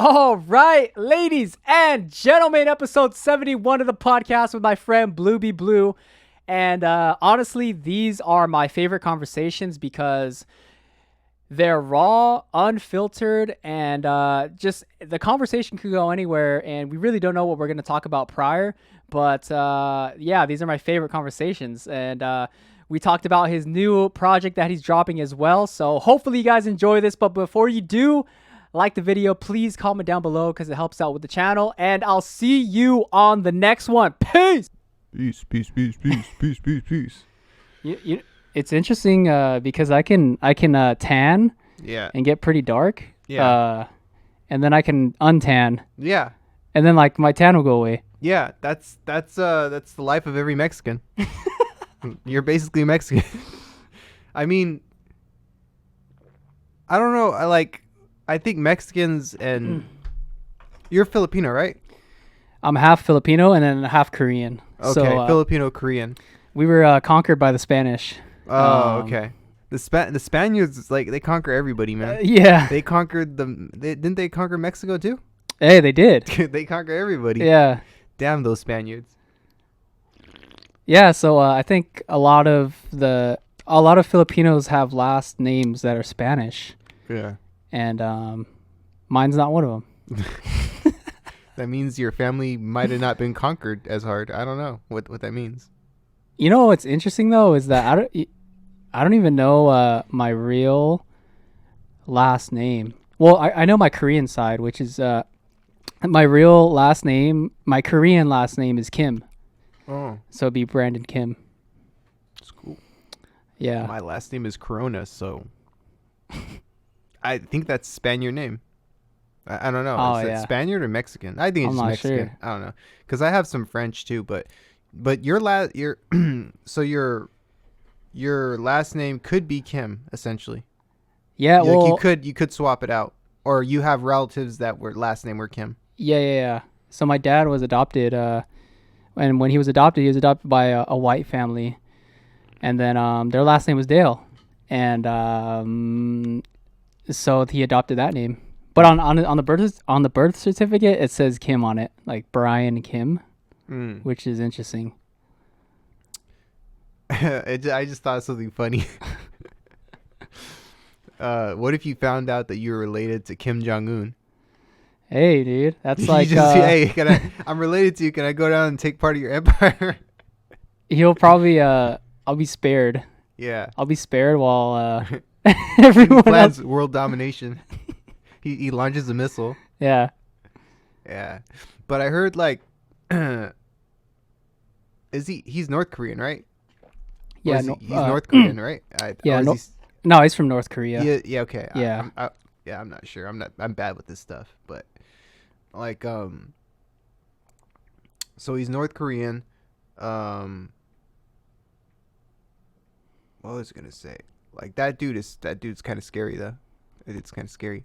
All right, ladies and gentlemen, episode 71 of the podcast with my friend Bluebebleu. And honestly, these are my favorite conversations because they're raw, unfiltered, and just the conversation could go anywhere. And we really don't know what we're going to talk about prior. But yeah, these are my favorite conversations. And we talked about his new project that he's dropping as well. So hopefully you guys enjoy this. But before you do, like the video, please comment down below because it helps out with the channel. And I'll see you on the next one. Peace. Peace, peace, peace, peace, peace, peace, peace. It's interesting because I can tan and get pretty dark. Yeah. And then I can untan. Yeah. And then like my tan will go away. Yeah. That's the life of every Mexican. You're basically Mexican. I mean, I don't know. I think Mexicans and you're Filipino, right? I'm half Filipino and then half Korean. Okay, so, Filipino Korean. We were conquered by the Spanish. Oh, okay. The Spaniards, like, they conquer everybody, man. Yeah. They conquered didn't they conquer Mexico too? Hey, they did. They conquer everybody. Yeah. Damn those Spaniards. Yeah, so I think a lot of Filipinos have last names that are Spanish. Yeah. And mine's not one of them. That means your family might have not been conquered as hard. I don't know what that means. You know what's interesting though is that I don't even know my real last name. Well, I know my Korean side, which is my real last name. My Korean last name is Kim. Oh, so it'd be Branden Kim. that's cool. Yeah. My last name is Corona, so I think that's Spaniard name. I don't know. Oh, Is it yeah. Spaniard or Mexican? I think it's I'm not Mexican. sure. I don't know, because I have some French too. But so your last name could be Kim essentially. Yeah. Like Well, you could swap it out, or you have relatives that were last name were Kim. yeah. So my dad was adopted. And when he was adopted by a white family, and then their last name was Dale, and so he adopted that name. But on the birth certificate, it says Kim on it, like Brian Kim, which is interesting. I just thought of something funny. What if you found out that you were related to Kim Jong-un? Hey, dude, that's like hey, I'm related to you. Can I go down and take part of your empire? He'll probably I'll be spared. Yeah. I'll be spared while He everyone plans else. world domination. He launches a missile. Yeah. Yeah. But I heard he's North Korean, right? Yeah. He's North Korean, right? Yeah. No, he's from North Korea. Yeah. Okay. Yeah. I'm not sure. I'm bad with this stuff, but so he's North Korean. What was I gonna say? Like that dude's kind of scary though. It's kind of scary.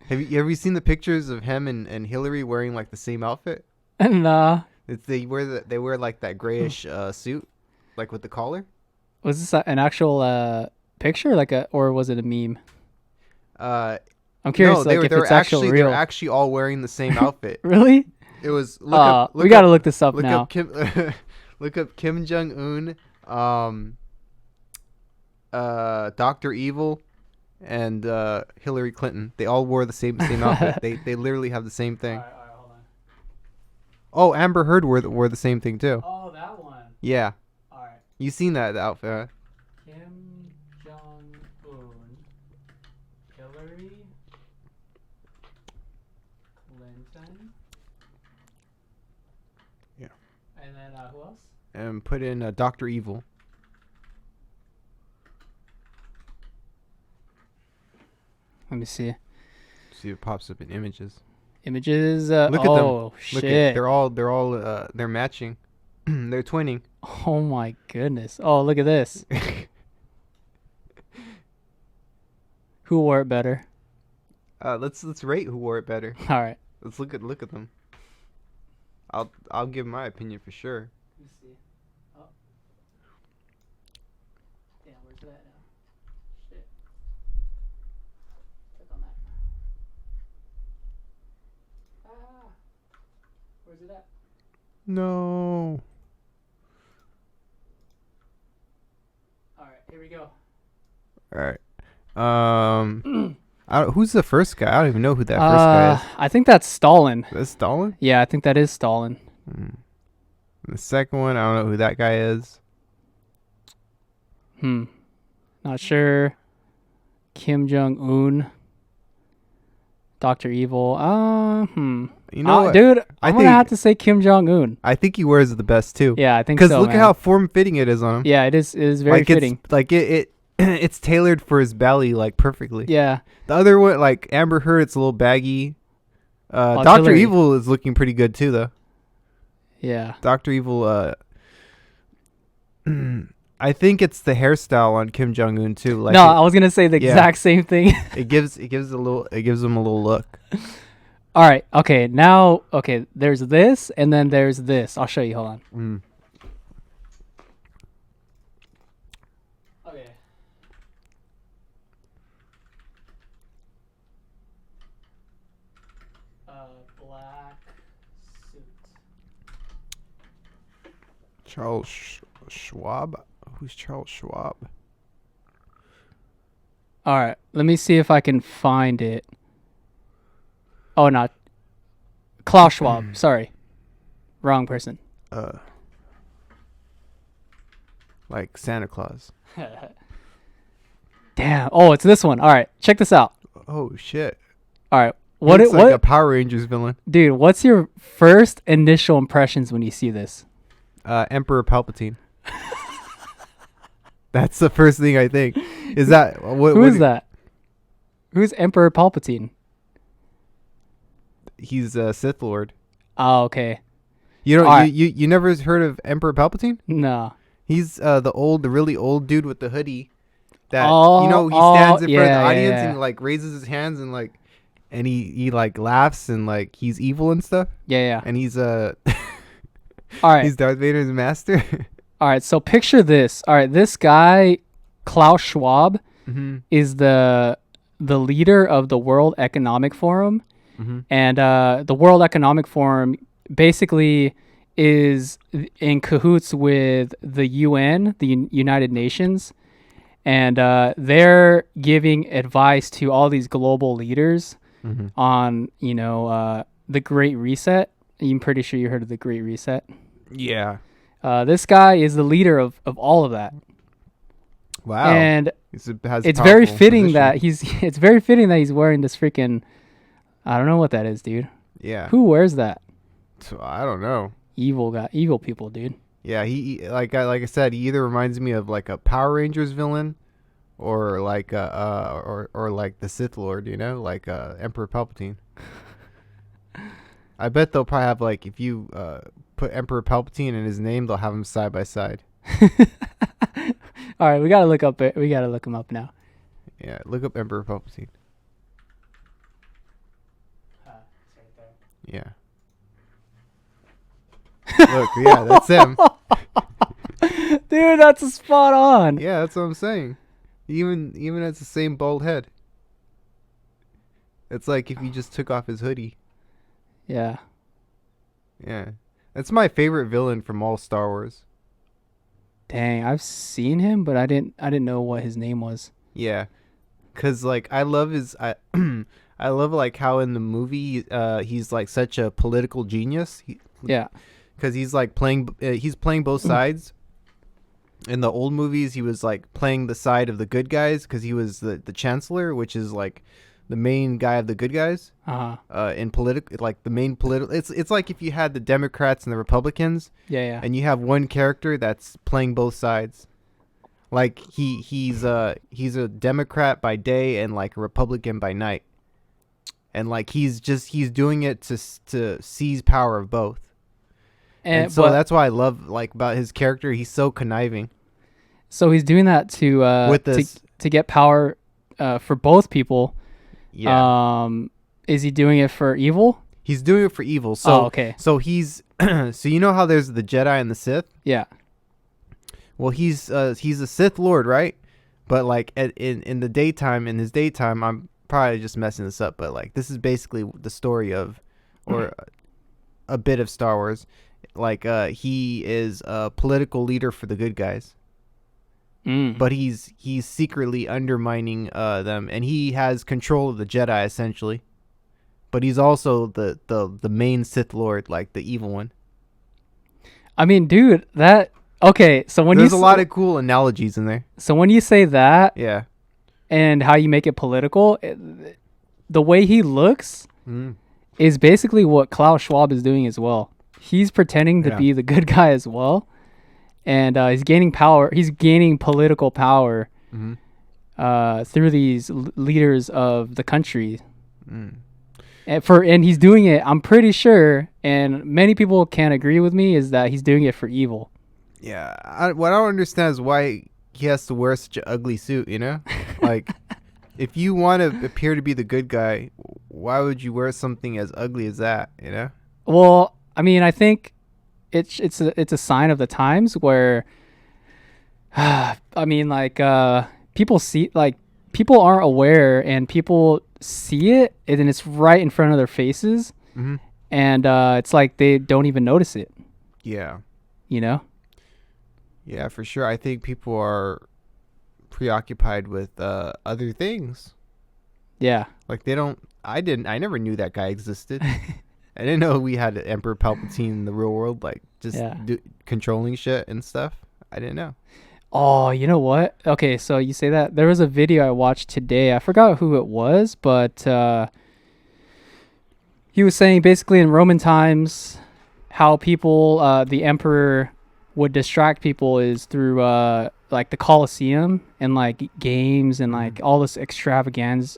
Have you seen the pictures of him and Hillary wearing like the same outfit? Nah. They wear like that grayish suit, like with the collar. Was this an actual picture, or was it a meme? I'm curious, no, if it's actually real. They're actually all wearing the same outfit. Really? It was. We gotta look this up now. Look up Kim Jong-un, Dr. Evil, and Hillary Clinton. They all wore the same outfit. They literally have the same thing. All right, hold on. Oh, Amber Heard wore the same thing too. Oh, that one. Yeah. All right. You seen that outfit? Huh? Kim Jong-un, Hillary Clinton. Yeah. And then who else? And put in Dr. Evil. Let me see. See if it pops up in images. Images. Look at them. Oh Look shit! they're matching. They're twinning. Oh my goodness! Oh, look at this. Who wore it better? Let's rate who wore it better. All right. Let's look at them. I'll give my opinion for sure. Let me see. Oh. Damn, where's that now? Shit. Click on that. Where's it at? No. All right, here we go. All right. Who's the first guy? I don't even know who that first guy is. I think that's Stalin. That's Stalin? Yeah, I think that is Stalin. The second one, I don't know who that guy is. Not sure. Kim Jong-un. Dr. Evil. You know what? Dude, I'm going to have to say Kim Jong-un. I think he wears the best too. Yeah, I think so, because look man. at how form-fitting it is on him. Yeah, it is very fitting. It's tailored for his belly like perfectly. Yeah. The other one, like Amber Heard, it's a little baggy. Dr. Hillary. Evil is looking pretty good too, though. Yeah. Dr. Evil, I think it's the hairstyle on Kim Jong Un too. Like no, I was gonna say the exact same thing. it gives him a little look. All right. Okay. Now, there's this, and then there's this. I'll show you. Hold on. Okay. Black suit. Charles Schwab. Who's Charles Schwab? All right. Let me see if I can find it. Oh, not Klaus Schwab. Sorry. Wrong person. Like Santa Claus. Damn. Oh, it's this one. All right. Check this out. Oh shit. All right. What like a Power Rangers villain. Dude, what's your first initial impressions when you see this? Emperor Palpatine. That's the first thing I think. Is that Who is that? Who's Emperor Palpatine? He's a Sith Lord. Oh, okay. You never heard of Emperor Palpatine? No. He's the really old dude with the hoodie. That he stands in front of the audience and like raises his hands and like, and he like laughs and like he's evil and stuff. Yeah. And he's all right. He's Darth Vader's master. All right, so picture this. All right, this guy, Klaus Schwab, is the leader of the World Economic Forum. And the World Economic Forum basically is in cahoots with the UN, the United Nations. And they're giving advice to all these global leaders on, the Great Reset. I'm pretty sure you heard of the Great Reset. Yeah. This guy is the leader of all of that. Wow. And it's very fitting that it's very fitting that he's wearing this freaking, I don't know what that is, dude. Yeah. Who wears that? So, I don't know. Evil people, dude. Yeah, he like I said, he either reminds me of like a Power Rangers villain or like or like the Sith Lord, like Emperor Palpatine. I bet they'll probably have like if you put Emperor Palpatine in his name, they'll have him side by side. All right, we gotta look him up now. Yeah, look up Emperor Palpatine. It's right there. Yeah. Look, yeah, that's him. Dude, that's a spot on. Yeah, that's what I'm saying. He even has the same bald head. It's like if you just took off his hoodie. Yeah. Yeah. That's my favorite villain from all Star Wars. Dang, I've seen him, but I didn't know what his name was. Yeah. Cuz like I love I love like how in the movie he's like such a political genius. Yeah. Cuz he's like playing both sides. In the old movies he was like playing the side of the good guys cuz he was the chancellor, which is like the main guy of the good guys. In political, like the main political, it's like if you had the Democrats and the Republicans. Yeah. And you have one character that's playing both sides. Like he's a Democrat by day and like a Republican by night. And like he's doing it to seize power of both. And so that's why I love like about his character. He's so conniving. So he's doing that to get power for both people. Yeah. Is he doing it for evil? He's doing it for evil. So okay. So he's so you know how there's the Jedi and the Sith? Yeah. Well, he's a Sith Lord, right? But like in his daytime, I'm probably just messing this up, but like this is basically the story of a bit of Star Wars. Like he is a political leader for the good guys, but he's secretly undermining them, and he has control of the Jedi essentially. But he's also the main Sith Lord, like the evil one. I mean, dude, that okay. So when there's a lot of cool analogies in there. So when you say that, yeah, and how you make it political, the way he looks is basically what Klaus Schwab is doing as well. He's pretending to be the good guy as well, and he's gaining power. He's gaining political power through these leaders of the country. And he's doing it, I'm pretty sure, and many people can agree with me, is that he's doing it for evil. Yeah, what I don't understand is why he has to wear such an ugly suit, you know? Like, if you want to appear to be the good guy, why would you wear something as ugly as that, you know? Well, I mean, I think it's a sign of the times where, I mean, like, people aren't aware, and people see it, and then it's right in front of their faces, and it's like they don't even notice it. Yeah. You know? Yeah, for sure. I think people are preoccupied with other things. Yeah. Like I never knew that guy existed. I didn't know we had Emperor Palpatine in the real world, like just controlling shit and stuff. I didn't know. Oh, you know what? Okay, so you say that. There was a video I watched today. I forgot who it was, but he was saying basically in Roman times how people, the emperor would distract people is through like the Colosseum and like games and like all this extravagant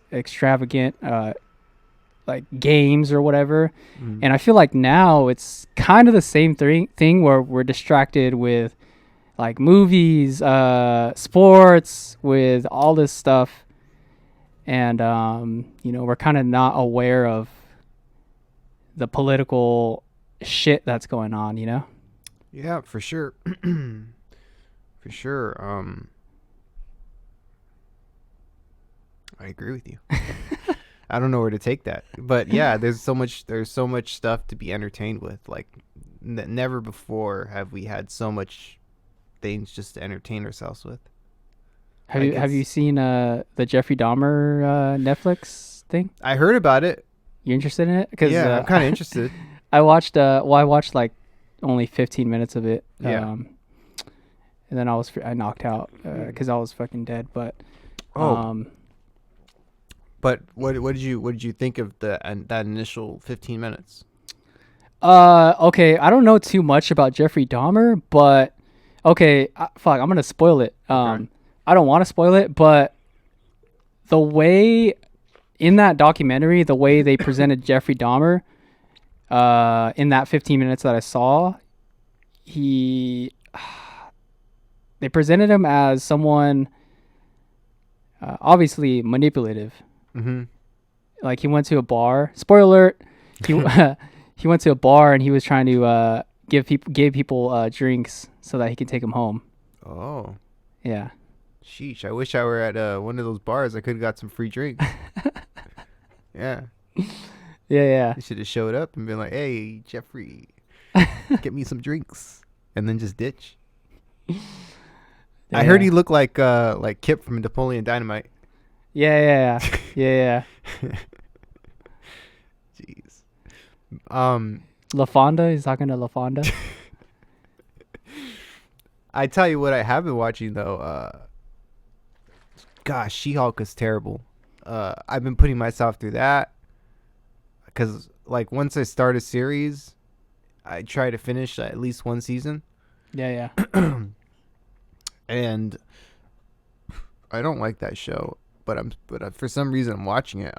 like games or whatever. And I feel like now it's kind of the same thing where we're distracted with like movies, sports, with all this stuff, and we're kind of not aware of the political shit that's going on, you know? Yeah, for sure. For sure. I agree with you. I don't know where to take that, but yeah, there's so much stuff to be entertained with. Like never before have we had so much things just to entertain ourselves with. Have you seen the Jeffrey Dahmer Netflix thing? I heard about it. You interested in it? Yeah, I'm kind of interested. I watched like only 15 minutes of it. Yeah. And then I knocked out because I was fucking dead. But but what did you think of that initial 15 minutes? Okay, I don't know too much about Jeffrey Dahmer, but okay, fuck, I'm gonna spoil it. Okay. I don't want to spoil it, but the way in that documentary, the way they presented Jeffrey Dahmer, in that 15 minutes that I saw, they presented him as someone obviously manipulative. Like he went to a bar. Spoiler alert. He went to a bar and he was trying to give people drinks so that he can take them home. Oh. Yeah. Sheesh. I wish I were at one of those bars. I could have got some free drinks. Yeah. Yeah. You should have showed up and been like, "Hey, Jeffrey, get me some drinks," and then just ditch. Yeah. I heard he looked like Kip from Napoleon Dynamite. Yeah. Jeez. LaFonda. He's talking to LaFonda. I tell you what, I have been watching though. Gosh, She-Hulk is terrible. I've been putting myself through that because, like, once I start a series, I try to finish at least one season. Yeah. And I don't like that show, but for some reason I'm watching it.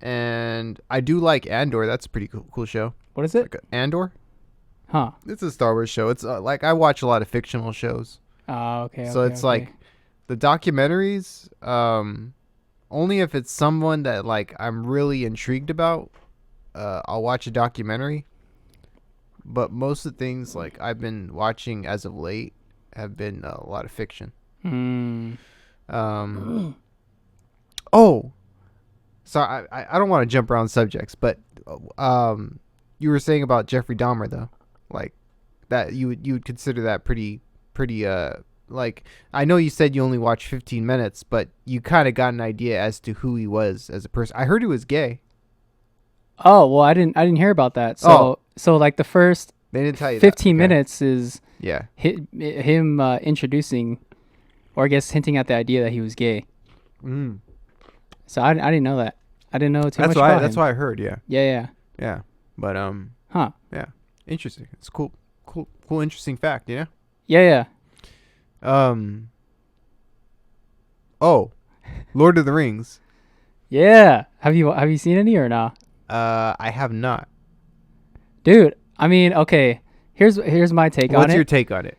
And I do like Andor. That's a pretty cool show. What is it? Like Andor. Huh. It's a Star Wars show. It's like I watch a lot of fictional shows. Oh, okay. So it's like the documentaries, only if it's someone that like I'm really intrigued about, I'll watch a documentary. But most of the things like I've been watching as of late have been a lot of fiction. Oh, so I don't want to jump around subjects, but you were saying about Jeffrey Dahmer though, like that you would consider that pretty like, I know you said you only watched 15 minutes, but you kind of got an idea as to who he was as a person. I heard he was gay. Oh well, I didn't hear about that. So like the first They didn't tell you 15 that. Okay. minutes is Yeah. him introducing, or I guess hinting at the idea that he was gay. Mm. So I didn't know that. I didn't know too much about him. That's why I heard. Yeah. Yeah. But Huh. yeah, interesting. It's cool, interesting fact. Yeah. Yeah. Oh, Lord of the Rings. Yeah. Have you seen any or not? I have not. Dude, I mean, okay. Here's my take on it. What's your take on it?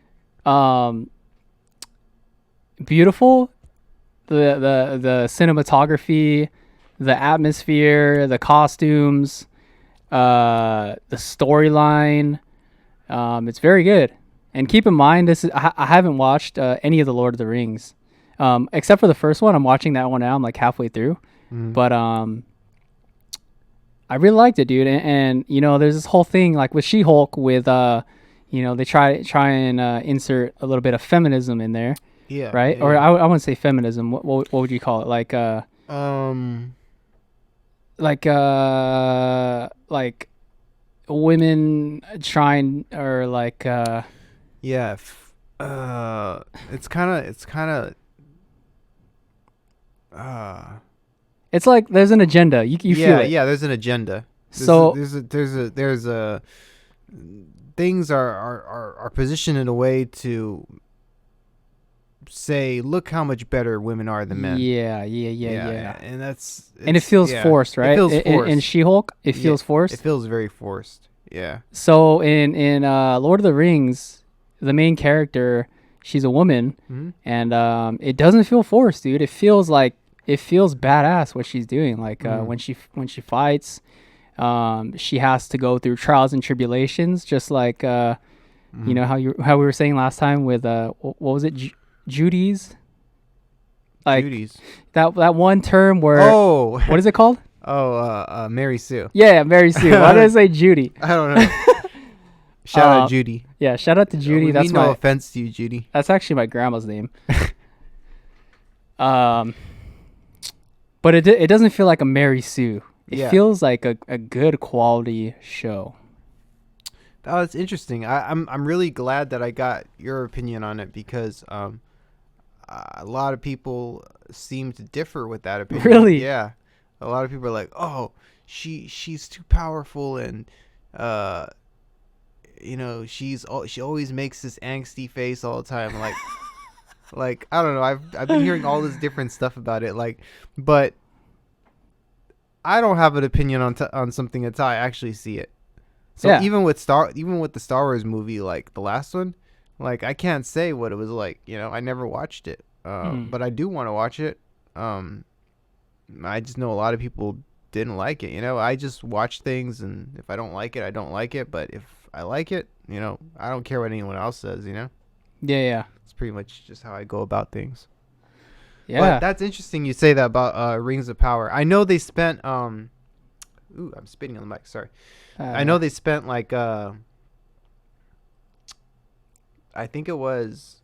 Beautiful. The cinematography, the atmosphere, the costumes, the storyline. It's very good. And keep in mind, I haven't watched any of the Lord of the Rings, except for the first one. I'm watching that one now. I'm like halfway through, but I really liked it, dude. And you know, there's this whole thing like with She-Hulk with you know, they try and insert a little bit of feminism in there. Yeah. Right. Yeah. Or I wouldn't say feminism. What would you call it? Like women trying, or like yeah. It's kind of it's like there's an agenda. You feel it. Yeah, there's an agenda. There's a things are positioned in a way to say, look how much better women are than men. Yeah. And And it feels forced, right? It feels forced. In She-Hulk, it feels forced. It feels very forced. Yeah. So in Lord of the Rings, the main character, she's a woman, and it doesn't feel forced, dude. It feels badass what she's doing. Like when she fights, she has to go through trials and tribulations, just like you know how we were saying last time with what was it, Judy's? Like Judy's. that one term where what is it called? Mary Sue. Yeah, Mary Sue. Why did I say Judy? I don't know. Shout out Judy. Yeah, shout out to Judy. We mean no offense to you, Judy. That's actually my grandma's name. But it doesn't feel like a Mary Sue. It feels like a good quality show. Oh, that's interesting. I'm really glad that I got your opinion on it, because a lot of people seem to differ with that opinion. Really? Yeah. A lot of people are like, "Oh, she's too powerful, and you know, she always makes this angsty face all the time." Like I don't know. I've been hearing all this different stuff about it. Like, but I don't have an opinion on something until I actually see it. So even with the Star Wars movie, like the last one, like I can't say what it was like. You know, I never watched it, but I do want to watch it. I just know a lot of people didn't like it. You know, I just watch things, and if I don't like it, I don't like it. But if I like it, you know, I don't care what anyone else says. You know. Yeah. It's pretty much just how I go about things. Yeah. But that's interesting you say that about Rings of Power. I know they spent ooh, I'm spitting on the mic, sorry. I know they spent like I think it was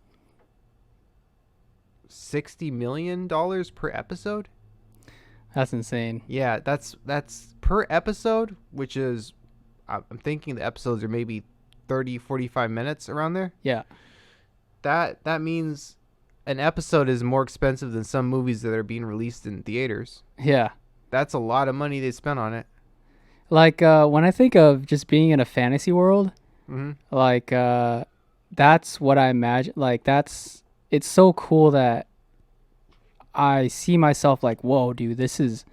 $60 million per episode. That's insane. Yeah, that's per episode, which is, I'm thinking the episodes are maybe 30, 45 minutes around there. Yeah. That means an episode is more expensive than some movies that are being released in theaters. Yeah. That's a lot of money they spent on it. Like when I think of just being in a fantasy world, like that's what I imagine. Like it's so cool that I see myself like, whoa, dude, this is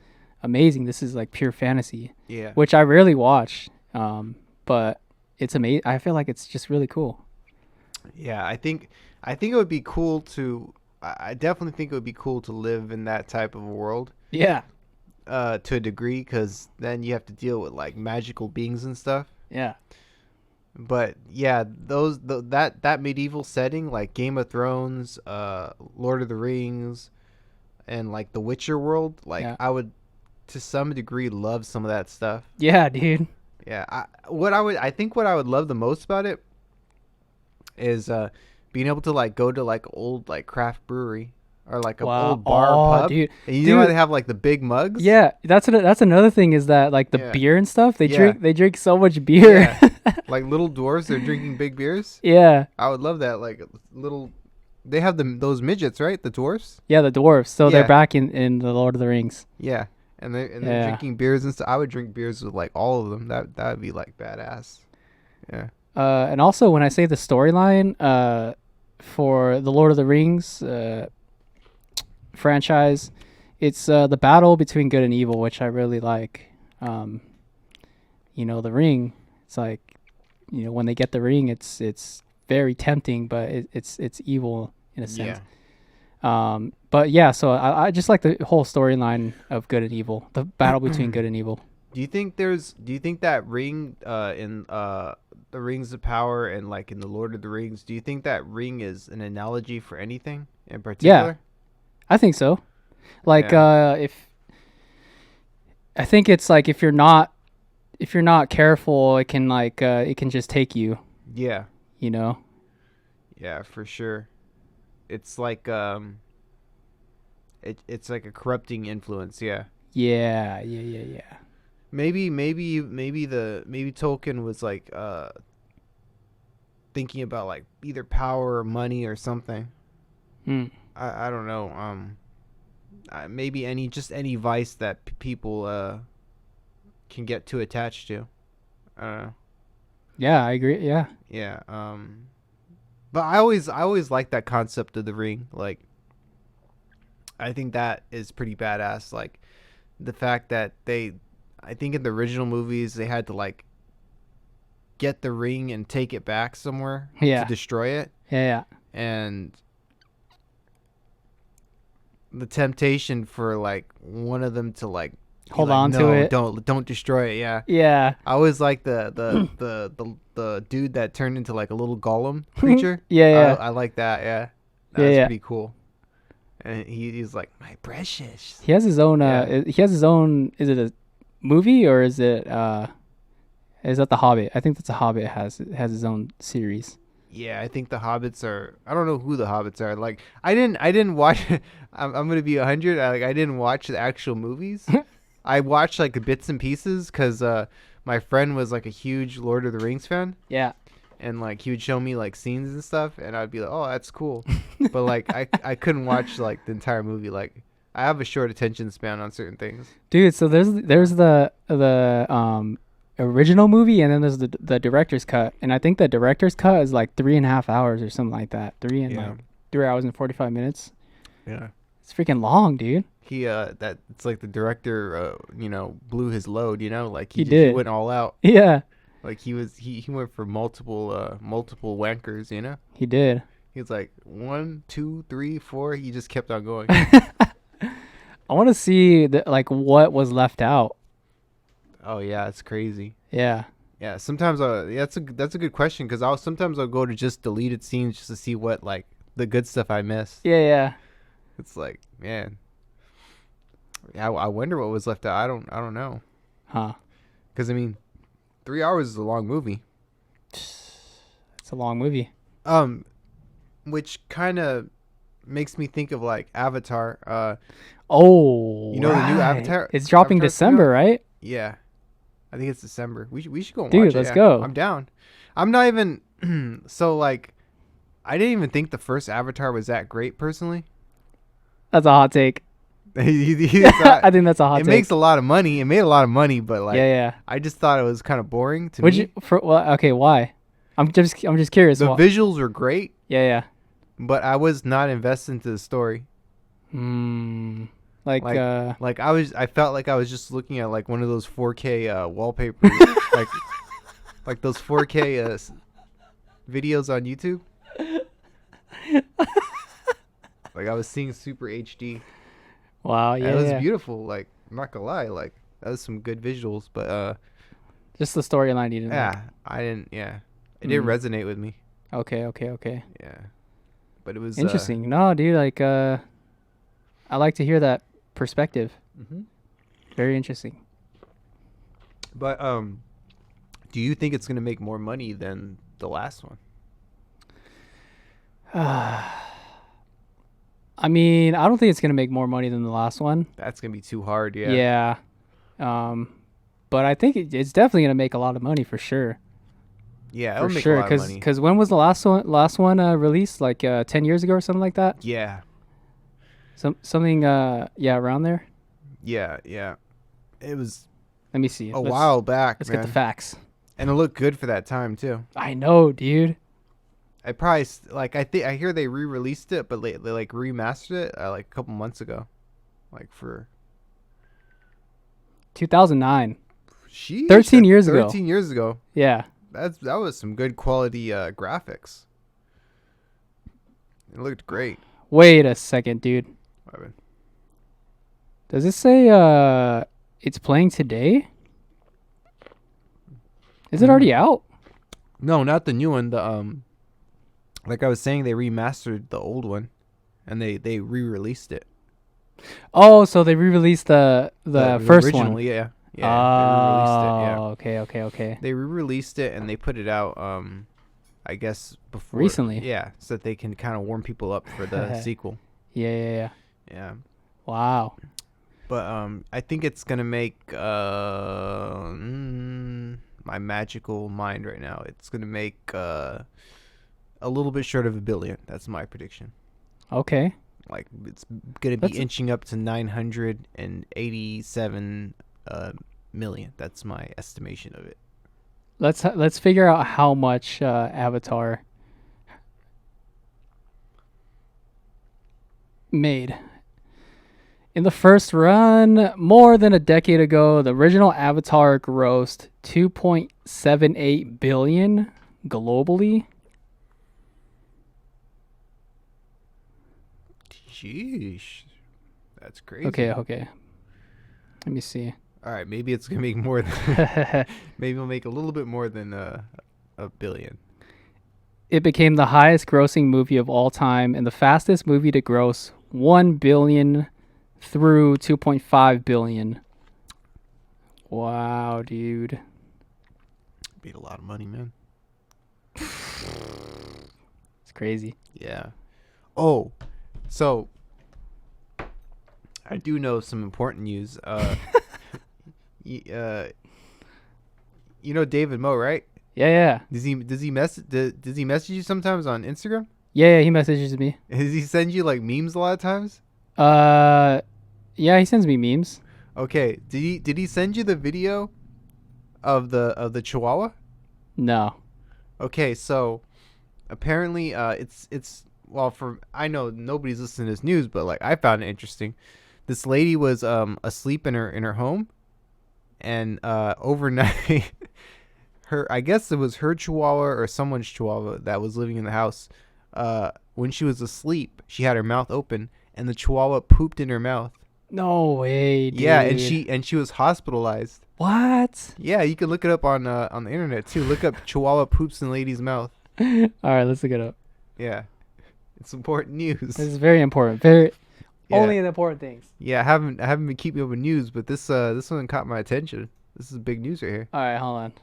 amazing. This is like pure fantasy. Yeah. Which I rarely watch. But it's amazing. I feel like it's just really cool. Yeah, I think it would be cool to. I definitely think it would be cool to live in that type of a world. Yeah. To a degree, because then you have to deal with like magical beings and stuff. Yeah. But yeah, that medieval setting, like Game of Thrones, Lord of the Rings, and like the Witcher world, like I would, to some degree, love some of that stuff. Yeah, dude. Yeah. I think what I would love the most about it is being able to like go to like old like craft brewery or like an Wow. old bar or Oh, pub. dude. And you know how Dude, they have like the big mugs? yeah, that's another thing is that like the Yeah. beer and stuff, Yeah. they drink so much beer. Yeah. Like little dwarves, they're drinking big beers. Yeah. I would love that. Like little, they have those midgets, right? The dwarfs. Yeah, the dwarves. So they're Yeah. back in the Lord of the Rings. Yeah, and they're Yeah. drinking beers and stuff. I would drink beers with like all of them. That would be like badass. Yeah. And also when I say the storyline, for the Lord of the Rings franchise, it's the battle between good and evil, which I really like. The ring. It's like, when they get the ring, it's very tempting, but it's evil in a sense. Yeah. But yeah, so I just like the whole storyline of good and evil, the battle between good and evil. Do you think that ring in the Rings of Power and like in the Lord of the Rings, do you think that ring is an analogy for anything in particular? I think so. Like Yeah. I think it's like if you're not careful, it can it can just take you, Yeah. you know. Yeah, for sure. It's like it's like a corrupting influence, yeah. Yeah. Maybe Tolkien was like thinking about like either power or money or something. Hmm. I don't know. Maybe any vice that people can get too attached to. I don't know. Yeah, I agree. Yeah. Yeah. But I always like that concept of the ring. Like, I think that is pretty badass. Like, the fact that I think in the original movies they had to like get the ring and take it back somewhere Yeah. to destroy it, Yeah. and the temptation for like one of them to like be Hold like, on to no, it. don't destroy it. Yeah. Yeah. I always like the dude that turned into like a little golem creature. Yeah. I like that. Yeah, Yeah. pretty cool. And he's like, my precious. He has his own. Yeah. He has his own. Is it a movie or is it? Is that The Hobbit? I think that's The Hobbit. It has his own series. Yeah, I think the Hobbits are. I don't know who the Hobbits are. Like, I didn't watch. I'm gonna be 100. I didn't watch the actual movies. I watched like bits and pieces because my friend was like a huge Lord of the Rings fan. Yeah. And like he would show me like scenes and stuff, and I'd be like, "Oh, that's cool," but like I couldn't watch like the entire movie. Like I have a short attention span on certain things. Dude, so there's the original movie, and then there's the director's cut, and I think the director's cut is like 3.5 hours or something like that. 3 hours and 45 minutes. Yeah, It's freaking long, dude. he that it's like the director blew his load. Like He did. He went all out. Yeah, Like he went for multiple wankers. he did. He was like 1, 2, 3, 4. He just kept on going. I want to see what was left out. Oh yeah, it's crazy. Yeah. Yeah, sometimes that's a good question because sometimes I'll go to just deleted scenes just to see what like the good stuff I missed. Yeah. It's like, man, I wonder what was left out. I don't know. Huh. Because I mean, 3 hours is a long movie. It's a long movie. Which kind of makes me think of like Avatar. Oh, the new Avatar. It's dropping Avatar December, right? Yeah, I think it's December. We should go and Dude, watch it. let's go. I'm down. I'm not even so like. I didn't even think the first Avatar was that great personally. That's a hot take. I I think that's a hot take. It makes a lot of money. It made a lot of money, but like, yeah. I just thought it was kind of boring to Would me. you okay, why? I'm just curious. The visuals were great, Yeah. but I was not invested into the story. Like I felt like I was just looking at like one of those 4K wallpapers, like those 4K videos on YouTube. Like I was seeing super HD. wow, yeah. It was beautiful. Like I'm not gonna lie, like that was some good visuals, but just the storyline you didn't like. I didn't. Yeah, it didn't resonate with me. Okay. Yeah, but it was Interesting. No, dude, like I like to hear that perspective. Very interesting. But Do you think it's gonna make more money than the last one? I mean, I don't think it's gonna make more money than the last one. That's gonna be too hard. Yeah. Yeah. But I think it's definitely gonna make a lot of money for sure. Yeah, For it'll make sure, a lot of money. because when was the last one released? Like 10 years ago or something like that. Yeah. Something yeah, around there. Yeah. Yeah. It was Let me see. a while back, Let's man. get the facts. And it looked good for that time too. I know, dude. I probably I hear they re-released it, but they like remastered it like a couple months ago, like for 2009. 13 years ago. 13 years ago. Yeah. That was some good quality graphics. It looked great. Wait a second, dude. Does it say it's playing today? Is it already out? No, not the new one. The like I was saying, they remastered the old one, and they re-released it. Oh, so they re-released the first original, one. Yeah. Yeah. Oh, They re-released it, yeah. okay. They re-released it and they put it out. I guess before Recently. Yeah, so that they can kind of warm people up for the sequel. Yeah. Yeah. Wow. But I think it's gonna make my magical mind right now. It's gonna make a little bit short of $1 billion. That's my prediction. Okay. Like it's gonna be inching up to 987 million. That's my estimation of it. Let's figure out how much Avatar made. In the first run, more than a decade ago, the original Avatar grossed 2.78 billion globally. Sheesh. That's crazy. Okay. Let me see. All right, maybe it's gonna make more than maybe it'll make a little bit more than $1 billion. It became the highest grossing movie of all time and the fastest movie to gross 1 billion through 2.5 billion. Wow, dude. Made a lot of money, man. It's crazy. Yeah. Oh, so I do know some important news. You know David Moe, right? Yeah. Does he message you sometimes on Instagram? Yeah, he messages me. Does he send you like memes a lot of times? Yeah, he sends me memes. Okay. Did he send you the video of the Chihuahua? No. Okay, so apparently it's well, I know nobody's listening to this news, but like I found it interesting. This lady was asleep in her home, and overnight I guess it was her Chihuahua or someone's Chihuahua that was living in the house. When she was asleep, she had her mouth open and the Chihuahua pooped in her mouth. No way, dude. Yeah, and she was hospitalized. What? Yeah, you can look it up on the internet too. Look up Chihuahua poops in lady's mouth. All right, let's look it up. Yeah. It's important news. This is very important. Very only the important things. Yeah, I haven't been keeping up with news, but this one caught my attention. This is big news right here. All right, hold on.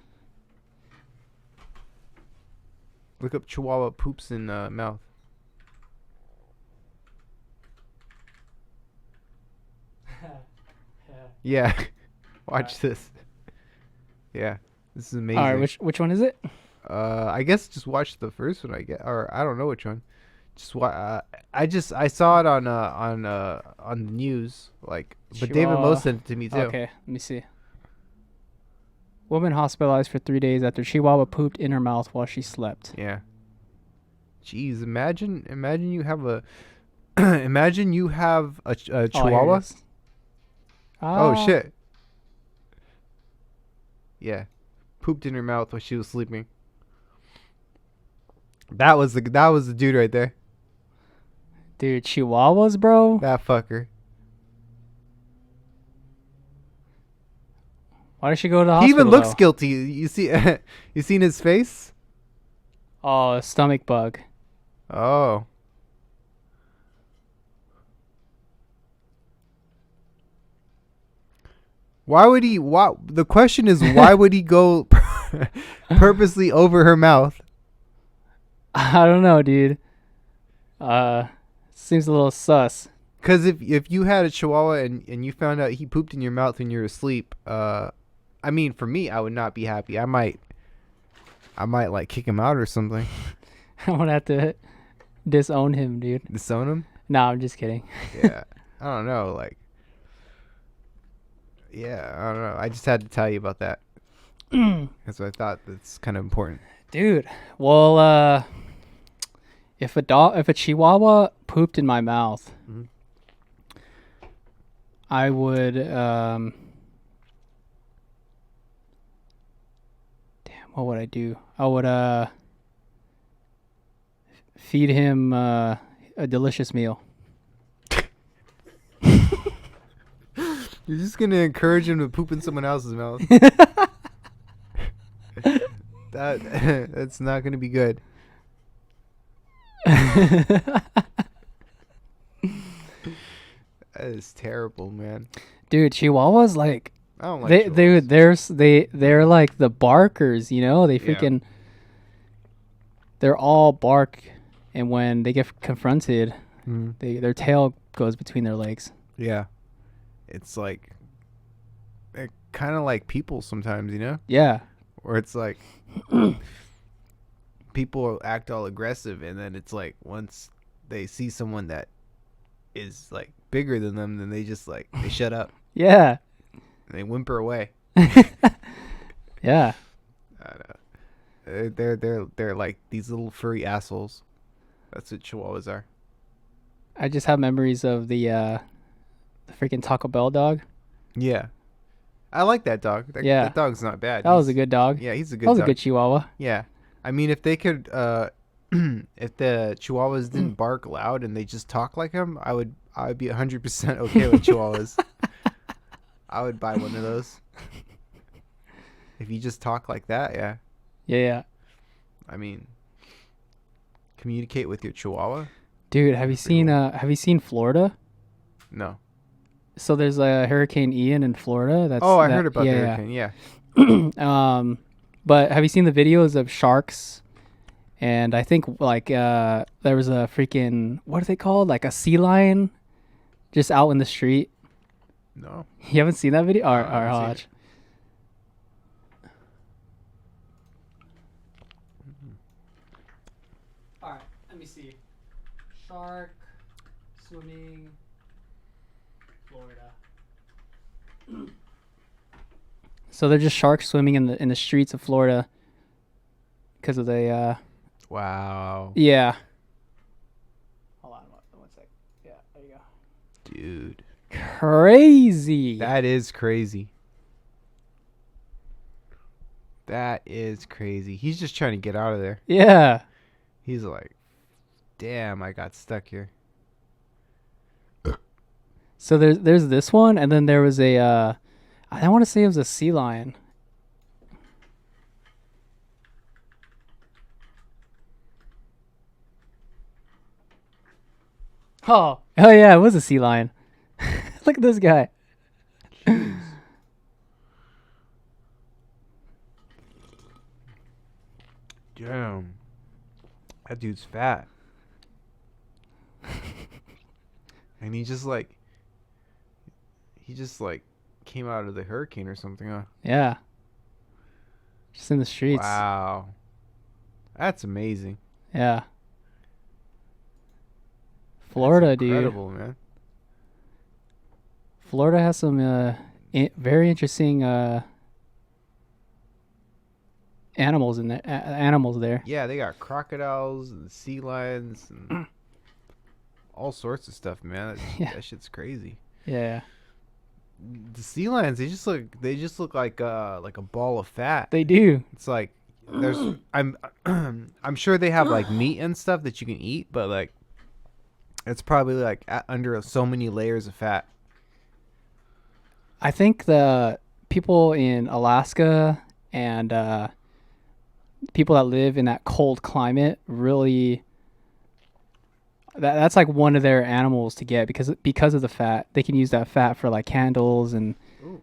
Look up Chihuahua poops in mouth. Yeah. Watch this. Yeah. This is amazing. All right, which one is it? I guess just watch the first one. Or I don't know which one. Just I saw it on the news, like, but David Moe sent it to me too. Okay, let me see. Woman hospitalized for 3 days after Chihuahua pooped in her mouth while she slept. Yeah. Jeez, imagine you have a imagine you have a Chihuahua. Oh shit. Yeah. Pooped in her mouth while she was sleeping. That was the dude right there. Dude, Chihuahuas, bro. That fucker. Why did she go to the hospital? He even looks guilty. You see, you seen his face? Oh, a stomach bug. Oh. Why would he? The question is, why would he go purposely over her mouth. I don't know, dude. Seems a little sus. Because if you had a Chihuahua and you found out he pooped in your mouth when you were asleep, I mean, for me, I would not be happy. I might like kick him out or something. I'm gonna have to disown him, dude. Disown him? No, I'm just kidding. Yeah. I don't know. Like, yeah, I don't know. I just had to tell you about that. Because I thought that's kind of important. Dude, well, if a Chihuahua pooped in my mouth, Mhm. I would, what would I do? I would, feed him, a delicious meal. You're just going to encourage him to poop in someone else's mouth. That's not going to be good. That is terrible, man. Dude, Chihuahuas, like, I don't like they're like the barkers, you know? They freaking, they're all bark, and when they get confronted, their tail goes between their legs. Yeah. It's like, kind of like people sometimes, you know? Yeah. Or it's like, people act all aggressive, and then it's like, once they see someone that is like bigger than them, then they just like, they shut up. Yeah. And they whimper away. Yeah. I know. They're like these little furry assholes. That's what Chihuahuas are. I just have memories of the freaking Taco Bell dog. Yeah. I like that dog. That dog's not bad. That was a good dog. Yeah, he's a good dog. That was dog. a good Chihuahua. Yeah. I mean, if they could, if the Chihuahuas didn't bark loud and they just talk like him, I would be 100% okay with Chihuahuas. I would buy one of those. If you just talk like that, yeah. Yeah. I mean, communicate with your Chihuahua. Dude, have you seen Florida? No. So there's a Hurricane Ian in Florida. I heard about the hurricane. Yeah. But have you seen the videos of sharks? And I think like there was a freaking, what are they called? Like a sea lion, just out in the street. No. You haven't seen that video? Or I haven't watch. All right, let me see. Shark swimming, Florida. So they're just sharks swimming in the streets of Florida because of the Wow. yeah. Hold on one sec. Yeah, there you go. Dude. Crazy. That is crazy. That is crazy. He's just trying to get out of there. Yeah. He's like, damn, I got stuck here. So there's this one, and then there was a I want to say it was a sea lion. Oh yeah, it was a sea lion. Look at this guy. Jeez. Damn. That dude's fat. And he just like came out of the hurricane or something, huh? Yeah. Just in the streets. Wow. That's amazing. Yeah. Florida, That's incredible, dude. Man. Florida has some very interesting animals in there. Animals there. Yeah, they got crocodiles and sea lions and all sorts of stuff, man. That shit's crazy. Yeah. The sea lions, they just look like a ball of fat. They do. It's like I'm sure they have like meat and stuff that you can eat, but like it's probably like under so many layers of fat. I think the people in Alaska and people that live in that cold climate really that's like one of their animals to get because of the fat. They can use that fat for like candles and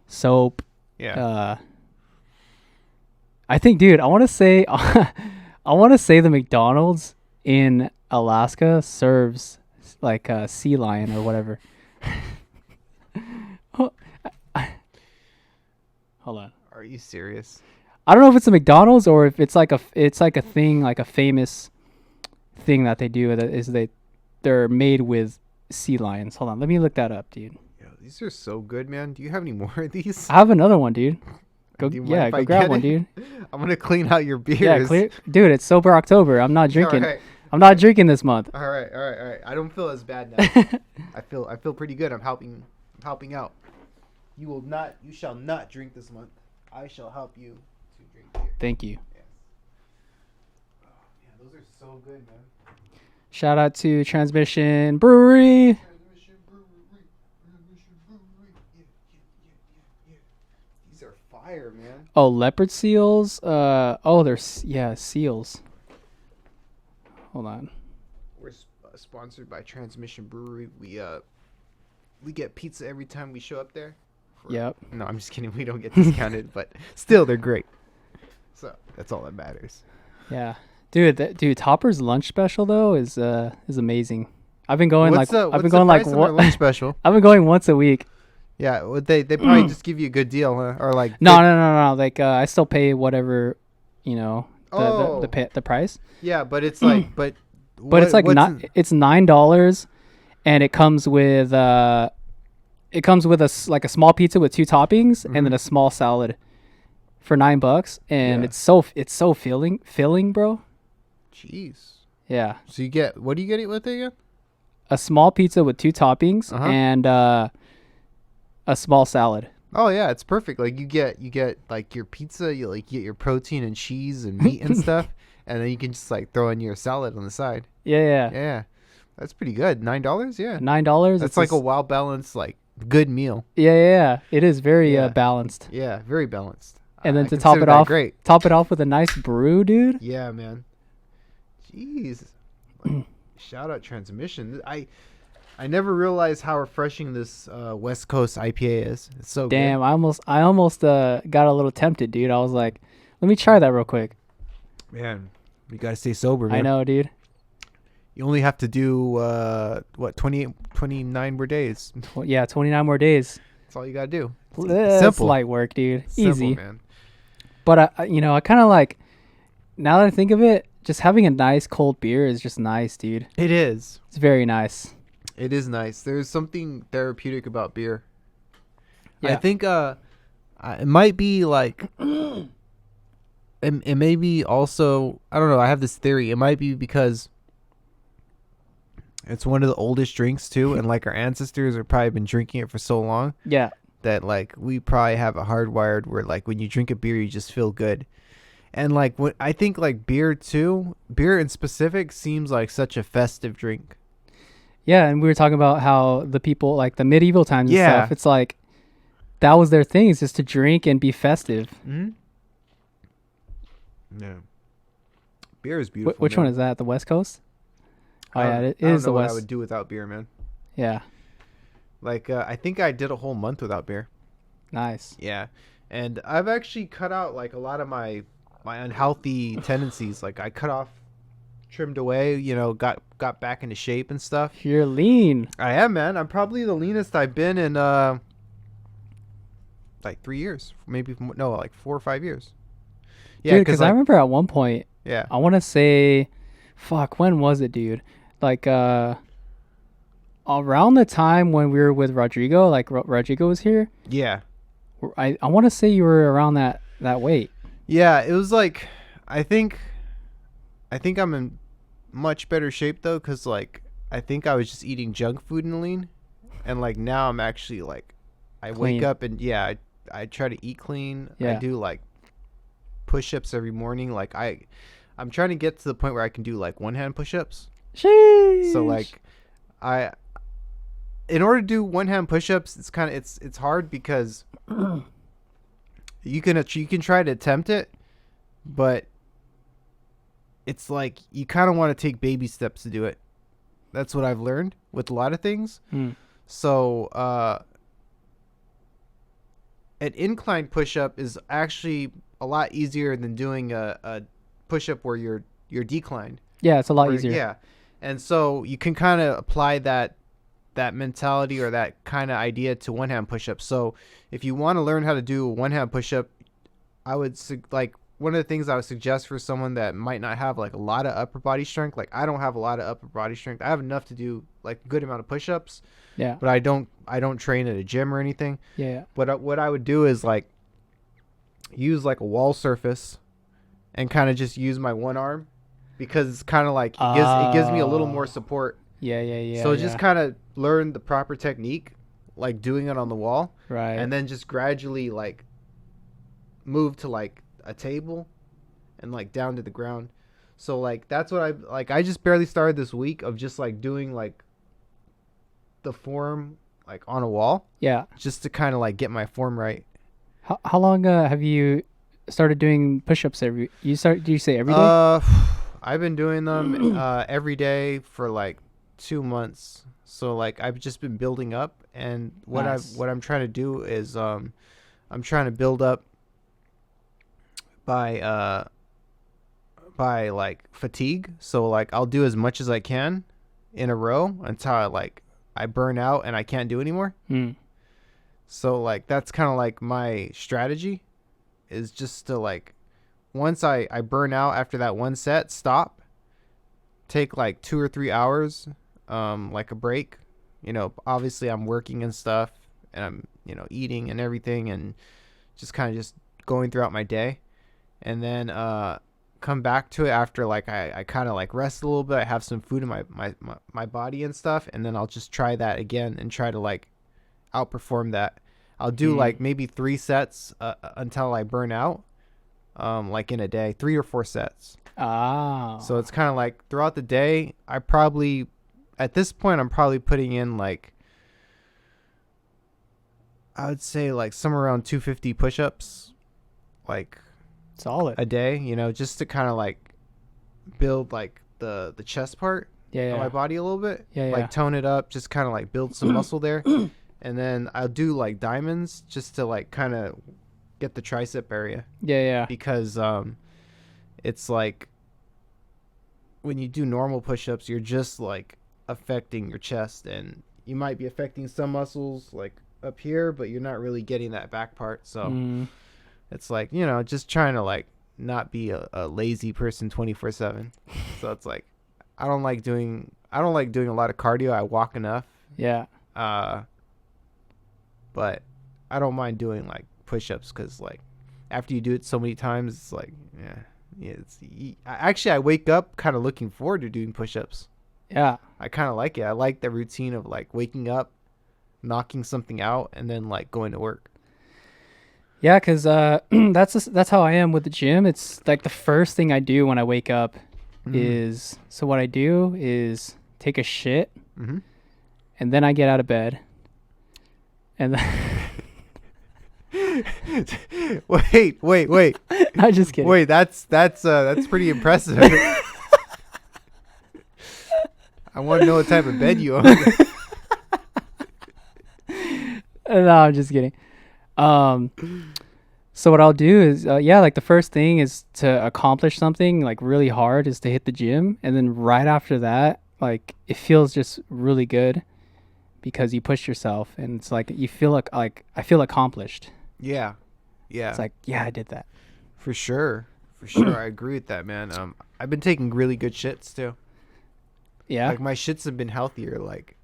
soap. Yeah. I think, dude, I want to say, I want to say the McDonald's in Alaska serves like a sea lion or whatever. Hold on. Are you serious? I don't know if it's a McDonald's or if it's like a thing, like a famous thing that they do that is they're made with sea lions. Hold on, let me look that up, dude. Yo, these are so good, man. Do you have any more of these? I have another one, dude. Go, Do you mind yeah, if go I grab get one, it? dude. I'm gonna clean out your beers. Yeah, clear, dude. It's sober October. I'm not drinking. All right. I'm not drinking this month. All right. I don't feel as bad now. I feel pretty good. I'm helping out. You shall not drink this month. I shall help you to drink beer. Thank you. Yes. Oh, yeah, those are so good, man. Shout out to Transmission Brewery. Transmission Brewery. Yeah. These are fire, man. Oh, leopard seals. They're seals. Hold on. We're sponsored by Transmission Brewery. We get pizza every time we show up there. Yep. No, I'm just kidding. We don't get discounted, but still, they're great. So that's all that matters. Yeah, dude. Topper's lunch special though is amazing. I've been going What's I've been the going like price of their lunch special? I've been going once a week. Yeah, well, they probably just give you a good deal, huh? Or like No. Like I still pay whatever, the price. Yeah, but it's like But it's like it's $9, and it comes with a small pizza with 2 toppings and then a small salad for $9, and it's so filling, bro. Jeez. Yeah. So you get, what do you get it with again? A small pizza with 2 toppings and a small salad. Oh yeah, it's perfect. Like you get like your pizza, you get your protein and cheese and meat and stuff, and then you can just like throw in your salad on the side. Yeah. Yeah. That's pretty good. $9, yeah. $9. That's like a well balanced, like good meal. Yeah. It is very balanced. Yeah, very balanced. And then I to top consider it that off, great. with a nice brew, dude. Yeah, man. Jeez. Like, shout out Transmission. I never realized how refreshing this West Coast IPA is. It's so Damn, good. I almost got a little tempted, dude. I was like, let me try that real quick. Man, you got to stay sober, man. I know, dude. You only have to do 29 more days. Yeah, 29 more days. That's all you got to do. It's simple. light work, dude. Simple, Easy. man. But I kind of like, now that I think of it, just having a nice cold beer is just nice, dude. It is. It's very nice. It is nice. There's something therapeutic about beer. Yeah. I think it might be like it may be also, I don't know, I have this theory. It might be because it's one of the oldest drinks too, and like our ancestors have probably been drinking it for so long. Yeah. That like we probably have a hardwired where like when you drink a beer you just feel good. And like what I think like beer in specific seems like such a festive drink. Yeah, and we were talking about how the people, like the medieval times and Yeah. stuff, it's like that was their thing, is just to drink and be festive. Mm-hmm. Yeah. Beer is beautiful. Which one is that? The West Coast? Oh yeah, it I don't is know the what West. I would do without beer, man. Yeah, Like I think I did a whole month without beer. nice. Yeah. And I've actually cut out like a lot of my unhealthy tendencies. Like I trimmed away, got back into shape and stuff. You're lean. I am, man. I'm probably the leanest I've been in like 3 years, maybe like 4 or 5 years. Yeah, Dude, because I remember at one point, yeah, I want to say, when was it, dude? Like around the time when we were with Rodrigo, like Rodrigo was here. yeah, I want to say you were around that weight. yeah. It was like I think I'm in much better shape though, because like I think I was just eating junk food and lean, and like now I'm actually like I Clean. wake up and I try to eat clean. Yeah. I do like push-ups every morning. Like I'm trying to get to the point where I can do like one-hand push-ups. Sheesh. So like in order to do one-hand push-ups, it's kind of it's hard because you can try to attempt it, but it's like you kind of want to take baby steps to do it. That's what I've learned with a lot of things. So an incline push-up is actually a lot easier than doing a push-up where you're declined. Yeah, it's a lot easier. Yeah. And so you can kind of apply that mentality or that kind of idea to one-hand push-ups. So if you want to learn how to do a one-hand push-up, I would like one of the things I would suggest for someone that might not have like a lot of upper body strength. Like I don't have a lot of upper body strength. I have enough to do like a good amount of push-ups. Yeah. But I don't train at a gym or anything. Yeah. But what I would do is like use like a wall surface and kind of just use my one arm, because it's kind of like it gives me a little more support. Yeah. So just kind of learn the proper technique, like doing it on the wall. Right. And then just gradually like move to like a table and like down to the ground. So like that's what I just barely started this week of just like doing like the form like on a wall. Yeah. Just to kind of like get my form right. How long have you started doing push-ups do you say every day? I've been doing them every day for like 2 months. So like I've just been building up, and what I'm trying to do is I'm trying to build up by like fatigue. So like I'll do as much as I can in a row until I burn out and I can't do anymore. So like that's kind of like my strategy, is just to like once I burn out after that one set, stop, take like 2 or 3 hours, like a break. You know, obviously I'm working and stuff, and I'm, you know, eating and everything, and just kind of just going throughout my day, and then come back to it after like I kind of like rest a little bit. I have some food in my body and stuff, and then I'll just try that again and try to like outperform that. I'll do like maybe 3 sets until I burn out, like in a day, 3 or 4 sets. So it's kind of like throughout the day, at this point, I'm probably putting in like, I would say like somewhere around 250 push-ups, like solid a day, you know, just to kind of like build like the chest part of my body a little bit, like tone it up, just kind of like build some muscle there. And then I'll do like diamonds just to like kind of get the tricep area. Because it's like when you do normal push-ups, you're just like affecting your chest, and you might be affecting some muscles like up here, but you're not really getting that back part. So it's like, you know, just trying to like not be a lazy person 24/7. So it's like I don't like doing a lot of cardio. I walk enough. But I don't mind doing like push-ups, because like after you do it so many times, it's like I wake up kind of looking forward to doing push-ups. I kind of like it. I like the routine of like waking up, knocking something out, and then like going to work. Because that's how I am with the gym. It's like the first thing I do when I wake up is take a shit, and then I get out of bed. And wait. I'm just kidding. Wait, that's pretty impressive. I want to know what type of bed you own. No, I'm just kidding. So what I'll do is, like the first thing is to accomplish something like really hard is to hit the gym, and then right after that, like it feels just really good, because you push yourself, and it's like you feel like I feel accomplished. Yeah. It's like, I did that. For sure. I agree with that, man. I've been taking really good shits too. Like my shits have been healthier. Like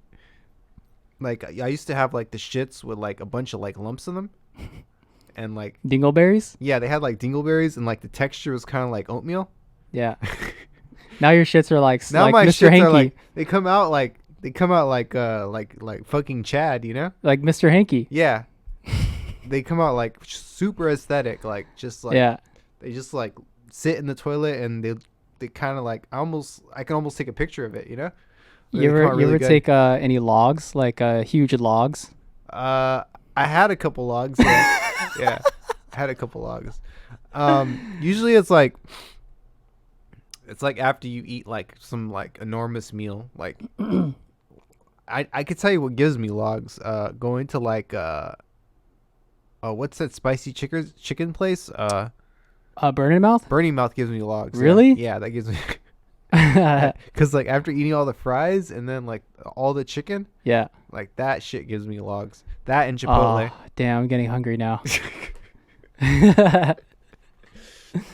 I used to have like the shits with like a bunch of like lumps in them, and like dingleberries. Yeah, they had like dingleberries, and like the texture was kind of like oatmeal. Yeah. Now your shits are like now like my Mr. shits Hanky. are like they come out like fucking Chad, you know? Like Mr. Hanky. Yeah. They come out like super aesthetic, like just like they just like sit in the toilet, and they kind of like I can almost take a picture of it, you know? You ever take any logs, like huge logs? I had a couple logs. Yeah. I had a couple logs. Usually it's like after you eat like some like enormous meal, like I could tell you what gives me logs. Going to like what's that spicy chicken place? Burning mouth. Burning mouth gives me logs. Really? Yeah, that gives me. Because like after eating all the fries and then like all the chicken, Yeah. like that shit gives me logs. That and Chipotle. Oh, damn, I'm getting hungry now.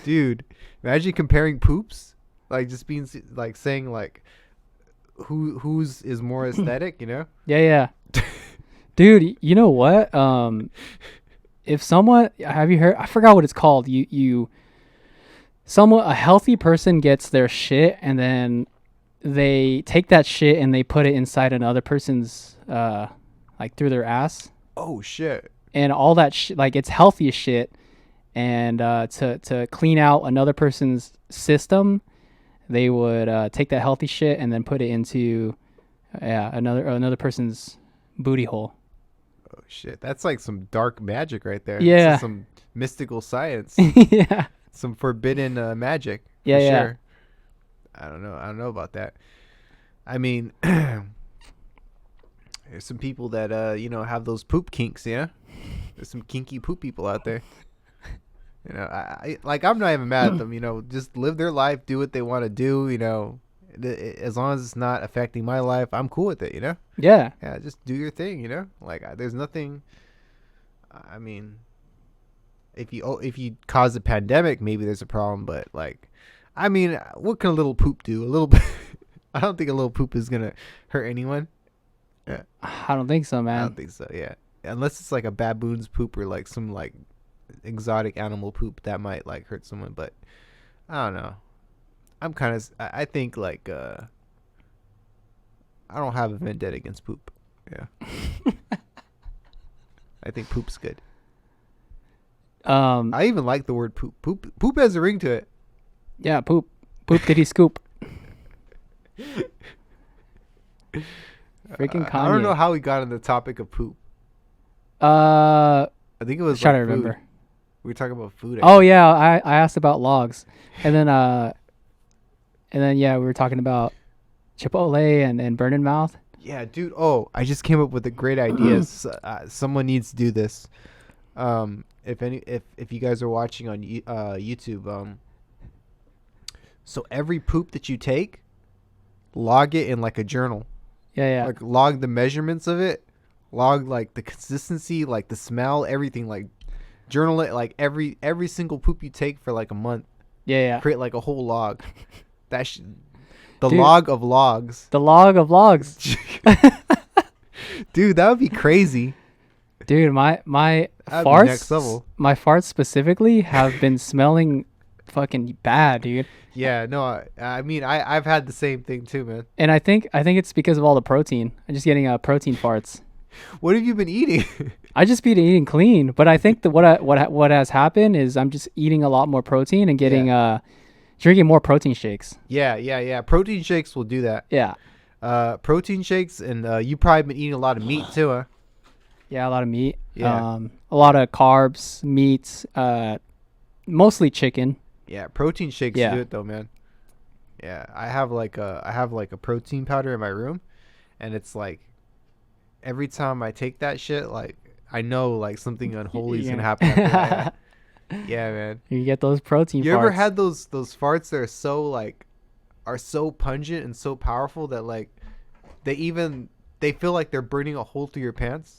Dude, imagine comparing poops. Like just being like saying like whose is more aesthetic, you know? Yeah. Dude, you know what? If someone, have you heard? I forgot what it's called. A healthy person gets their shit and then they take that shit and they put it inside another person's, like through their ass. Oh shit. And all that shit, like it's healthy as shit. And to clean out another person's system, they would take that healthy shit and then put it into, another person's booty hole. Oh shit. That's like some dark magic right there. Yeah. This is some mystical science. Yeah. Some forbidden magic. Yeah, for yeah. Sure. I don't know about that. I mean, there's some people that have those poop kinks. Yeah, there's some kinky poop people out there. You know, I'm not even mad at them. You know, just live their life, do what they want to do. You know, as long as it's not affecting my life, I'm cool with it. You know. Yeah. Yeah, just do your thing. You know, like there's nothing. I mean, if you cause a pandemic, maybe there's a problem. But like, I mean, what can a little poop do? A little bit. I don't think a little poop is gonna hurt anyone. Yeah. I don't think so, man. I don't think so. Yeah, unless it's like a baboon's poop or like some like exotic animal poop that might like hurt someone. But I don't know. I'm kind of. I think like I don't have a vendetta against poop. Yeah. I think poop's good. I even like the word poop. Poop has a ring to it. Yeah, poop. Poop diddy scoop. Freaking Kanye. I don't know how we got on the topic of poop. I think it was trying like to remember. Food. We were talking about food. Oh yeah, I asked about logs, and then yeah, we were talking about Chipotle and burning mouth. Yeah, dude. Oh, I just came up with a great idea. Someone needs to do this. If you guys are watching on YouTube, so every poop that you take, log it in like a journal. Yeah. Like log the measurements of it, log like the consistency, like the smell, everything. Like journal it like every single poop you take for like a month. Yeah. Create like a whole log. The Dude, log of logs. The log of logs. Dude, that would be crazy. Dude, my That'd be farts, next level. My farts specifically have been smelling fucking bad, dude. Yeah, no, I mean, I've had the same thing too, man. And I think it's because of all the protein. I'm just getting protein farts. What have you been eating? I just been eating clean, but I think that what has happened is I'm just eating a lot more protein and getting drinking more protein shakes. Yeah. Protein shakes will do that. Yeah. Protein shakes, and you probably been eating a lot of meat too, huh? Yeah, a lot of meat. Yeah. A lot of carbs, meats, mostly chicken. Yeah, protein shakes do it though, man. Yeah, I have like a protein powder in my room, and it's like every time I take that shit, like I know like something unholy is gonna happen after that. Yeah, man. You get those protein farts. You ever had those farts that are so pungent and so powerful that like they feel like they're burning a hole through your pants?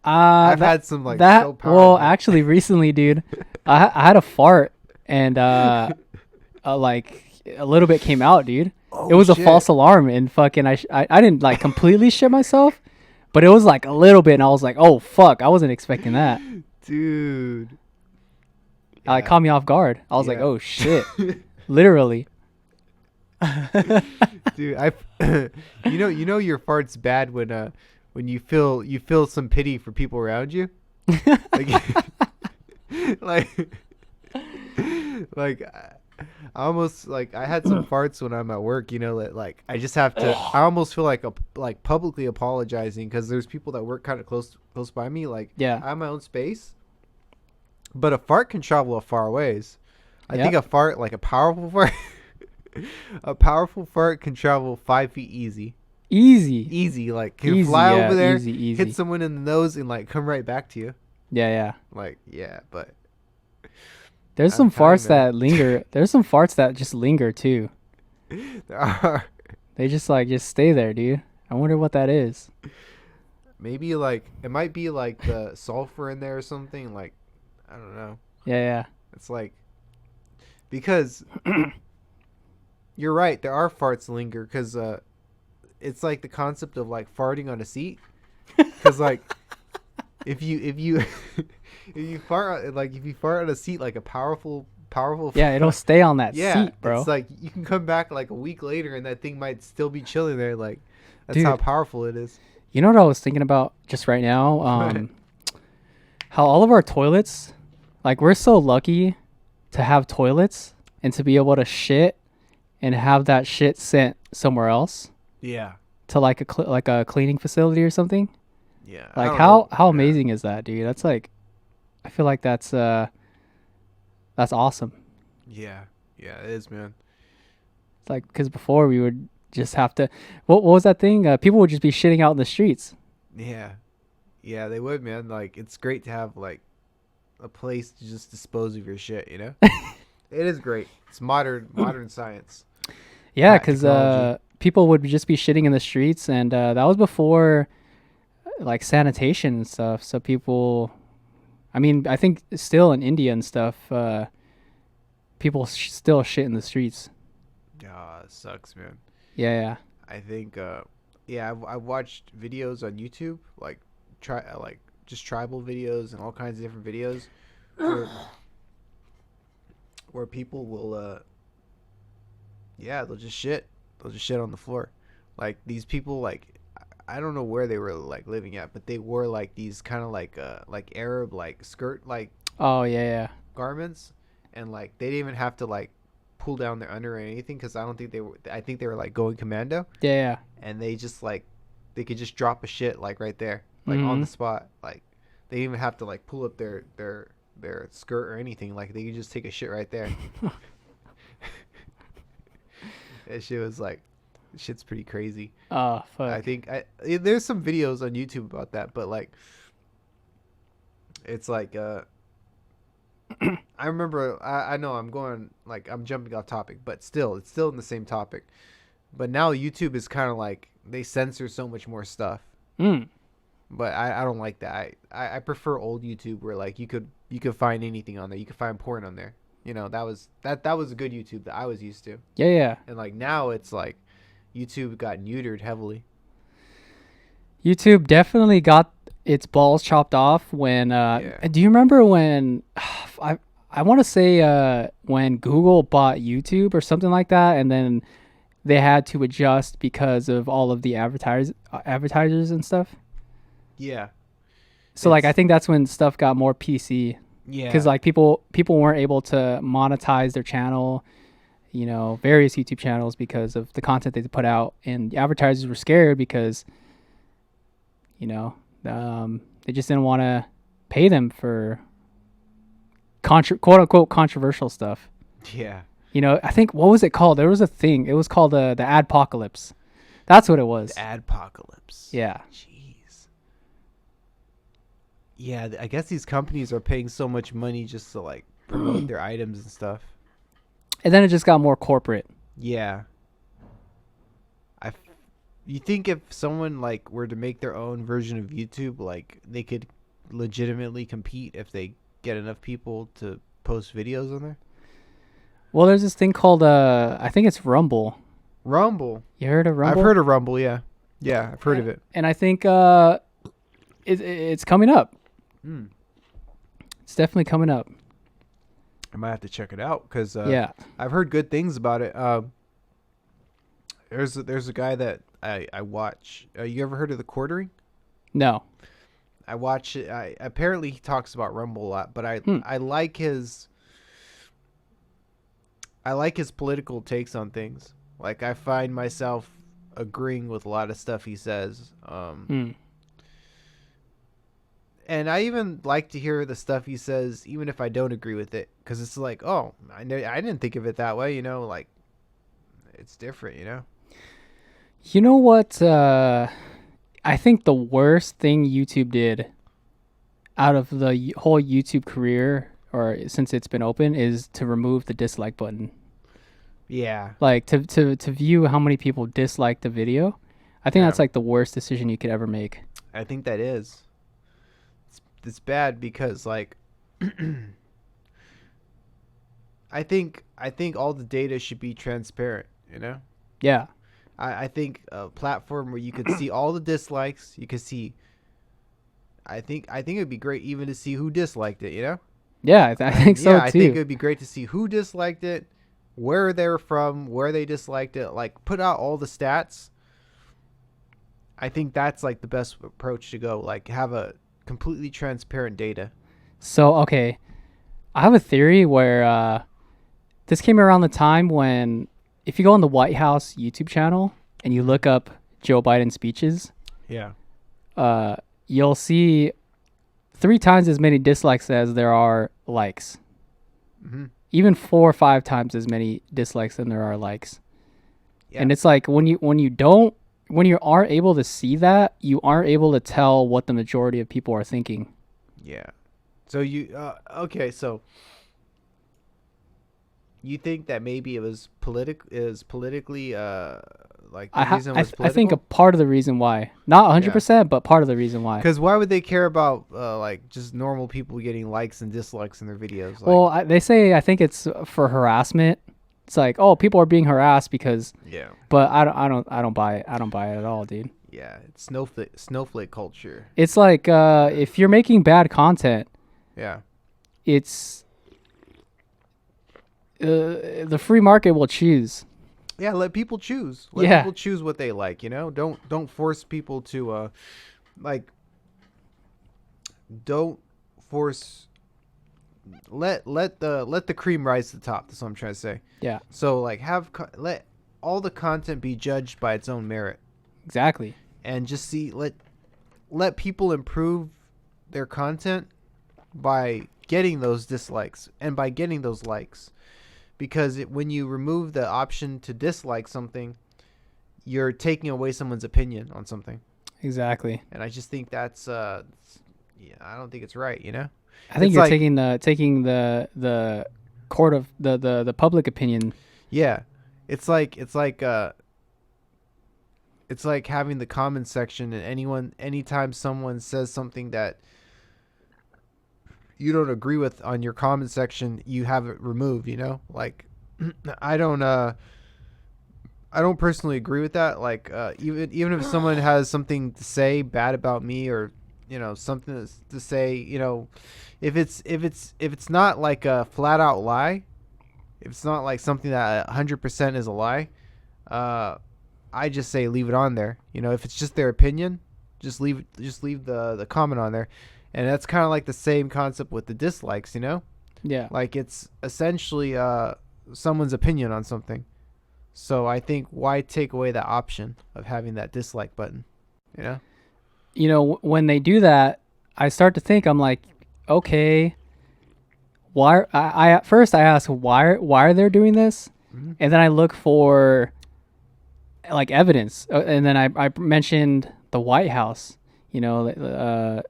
I've had some like that. So powerful. Well, actually, recently, dude, I had a fart and like a little bit came out, dude. Oh, it was shit. A false alarm, and fucking I didn't like completely shit myself, but it was like a little bit, and I was like, oh fuck, I wasn't expecting that, dude. It caught me off guard. I was like, oh shit, literally. Dude, you know your fart's bad when you feel some pity for people around you. like I almost like I had some farts when I'm at work, you know, that like I just have to I almost feel like publicly apologizing because there's people that work kind of close by me, like I have my own space. But a fart can travel a far ways. I think a fart, like a powerful fart a powerful fart can travel 5 feet easy, like can fly over there, hit someone in the nose and like come right back to you. Yeah. Like, yeah, but There's I'm some telling farts you, man. that linger. There's some farts that just linger too. There are. They just like just stay there, dude. I wonder what that is. Maybe like it might be like the sulfur in there or something. Like I don't know. Yeah, It's like because you're right. There are farts linger because it's like the concept of like farting on a seat. Because like if you if you fart on a seat like a powerful yeah. It'll stay on that yeah, seat, bro. it's like you can come back like a week later and that thing might still be chilling there. Like that's how Dude, powerful it is. you know what I was thinking about just right now? How all of our toilets, like we're so lucky to have toilets and to be able to shit and have that shit sent somewhere else Yeah, to like like a cleaning facility or something. yeah. I Like don't know. how Yeah. amazing is that, dude? That's like, I feel like that's awesome. Yeah, yeah, it is, man. It's like because before we would just have to. What was that thing? People would just be shitting out in the streets. Yeah, yeah, they would, man. Like it's great to have like a place to just dispose of your shit. You know, it is great. It's modern science, Yeah, because technology. people would just be shitting in the streets, and that was before like sanitation and stuff. So people, I mean, I think still in India and stuff, people still shit in the streets. Ah, it sucks, man. Yeah, I think, yeah, I've watched videos on YouTube, like like just tribal videos and all kinds of different videos, where where people will, yeah, they'll just shit on the floor, like these people, like I don't know where they were like living at, but they wore like these kind of like Arab like skirt like Oh yeah. garments, and like they didn't even have to like pull down their under or anything because I don't think they were. I think they were like going commando, Yeah. and they just like they could just drop a shit like right there, like on Mm-hmm. the spot. Like they didn't even have to like pull up their skirt or anything. Like they could just take a shit right there. That shit was like, shit's pretty crazy. Oh I fuck. think there's some videos on YouTube about that, but like it's like I remember I know I'm going like I'm jumping off topic, but still it's still in the same topic. But now YouTube is kind of like they censor so much more stuff. Mm. But I don't like that. I prefer old YouTube where like you could find anything on there. You could find porn on there. You know, that was a good YouTube that I was used to. Yeah. And like now it's like YouTube got neutered heavily. YouTube definitely got its balls chopped off when. Yeah. Do you remember when? I want to say when Google bought YouTube or something like that, and then they had to adjust because of all of the advertisers and stuff. Yeah. So like I It's think that's when stuff got more PC yeah. because like people weren't able to monetize their channel, you know, various YouTube channels because of the content they put out, and the advertisers were scared because, you know, they just didn't want to pay them for quote unquote controversial stuff. Yeah. You know, I think what was it called? There was a thing. It was called the adpocalypse. That's what it was. The adpocalypse. Yeah. Jeez. Yeah, I guess these companies are paying so much money just to like promote their items and stuff. And then it just got more corporate. Yeah. You think if someone like were to make their own version of YouTube, like they could legitimately compete if they get enough people to post videos on there? Well, there's this thing called I think it's Rumble. Rumble. You heard of Rumble? I've heard of Rumble, yeah. Yeah, I've heard of it. And I think it's coming up. Mm. It's definitely coming up. I might have to check it out because Yeah. I've heard good things about it. There's a guy that I watch. You ever heard of the Quartering? No. I watch it. Apparently he talks about Rumble a lot, but I like his political takes on things. Like I find myself agreeing with a lot of stuff he says. And I even like to hear the stuff he says, even if I don't agree with it, because it's like, oh, I didn't think of it that way. You know, like it's different. You know. You know what? I think the worst thing YouTube did out of the whole YouTube career or since it's been open, is to remove the dislike button. Yeah. Like to view how many people dislike the video. I think Yeah. that's like the worst decision you could ever make. I think that is. It's bad because like I think all the data should be transparent, you know? Yeah. I think a platform where you could see all the dislikes, you could see I think it'd be great even to see who disliked it, you know? Yeah, I think so Yeah, too. I think it'd be great to see who disliked it, where they're from, where they disliked it, like put out all the stats. I think that's like the best approach to go, like have a completely transparent data. So, okay, I have a theory where this came around the time when, if you go on the White House YouTube channel and you look up Joe Biden speeches, Yeah. you'll see 3 times as many dislikes as there are likes. Mm-hmm. Even 4 or 5 times as many dislikes than there are likes. Yeah. And it's like when you aren't able to see that, you aren't able to tell what the majority of people are thinking. Yeah. So okay, so you think that maybe it was politically like the reason was political? I think a part of the reason why, not 100%, but part of the reason why. Because why would they care about like just normal people getting likes and dislikes in their videos? Like, Well, they say I think it's for harassment. It's like, oh, people are being harassed because. yeah, But I don't buy it. I don't buy it at all, dude. yeah, it's snowflake culture. It's like if you're making bad content, Yeah, it's the free market will choose. yeah. Let people choose. Let Yeah. people choose what they like. You know, don't force people to like. Don't force. Let the cream rise to the top. That's what I'm trying to say. Yeah, So like let all the content be judged by its own merit, exactly. and just let people improve their content by getting those dislikes and by getting those likes, because when you remove the option to dislike something, you're taking away someone's opinion on something, Exactly. and I just think that's yeah, I don't think it's right, you know. I think It's you're like- taking the court of the public opinion. Yeah, it's like having the comment section, and anytime someone says something that you don't agree with on your comment section, you have it removed, you know? Like I don't personally agree with that. Like even if someone has something to say bad about me, or you know, something to say, you know, if it's not like a flat out lie, if it's not like something that 100% is a lie, I just say leave it on there. You know, if it's just their opinion, just leave the comment on there. And that's kind of like the same concept with the dislikes, you know? Yeah. Like it's essentially someone's opinion on something. So I think why take away that option of having that dislike button, you know? You know, when they do that, I start to think, I'm like, okay, why? I at first I ask why are they doing this, Mhm. and then I look for like evidence, and then I mentioned the White House. You know,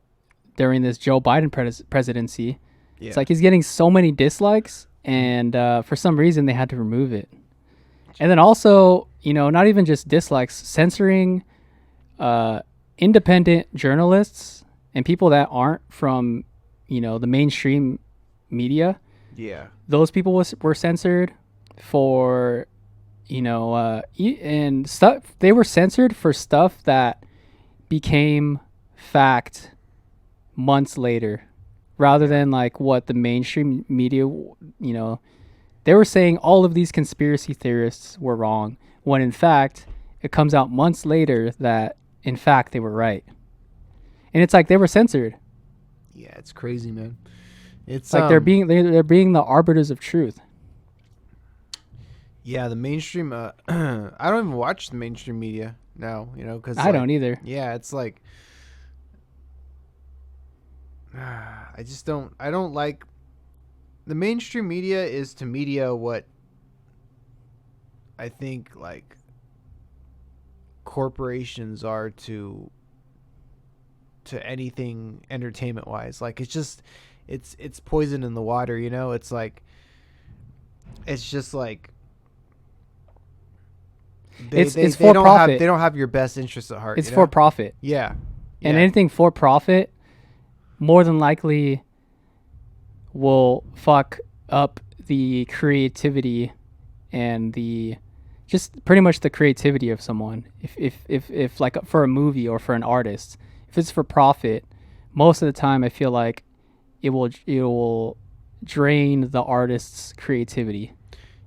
during this Joe Biden presidency, Yeah. it's like he's getting so many dislikes, and for some reason they had to remove it. And then also, you know, not even just dislikes, censoring independent journalists and people that aren't from, you know, the mainstream media. Yeah. Those people were censored for, you know, and stuff. They were censored for stuff that became fact months later, rather than like what the mainstream media, you know, they were saying all of these conspiracy theorists were wrong, when in fact it comes out months later that in fact they were right. And it's like they were censored. Yeah, it's crazy, man. It's like they're being the arbiters of truth. Yeah, the mainstream I don't even watch the mainstream media now, you know, cuz I don't either. Yeah, it's like I don't like the mainstream media is to media what I think like corporations are to anything entertainment wise. Like it's it's poison in the water, you know? It's like it's just like It's they for don't profit. have your best interests at heart. It's you for know? profit. Yeah. And Yeah. anything for profit more than likely will fuck up the creativity and the just pretty much the creativity of someone. If like for a movie or for an artist, if it's for profit, most of the time I feel like it will drain the artist's creativity.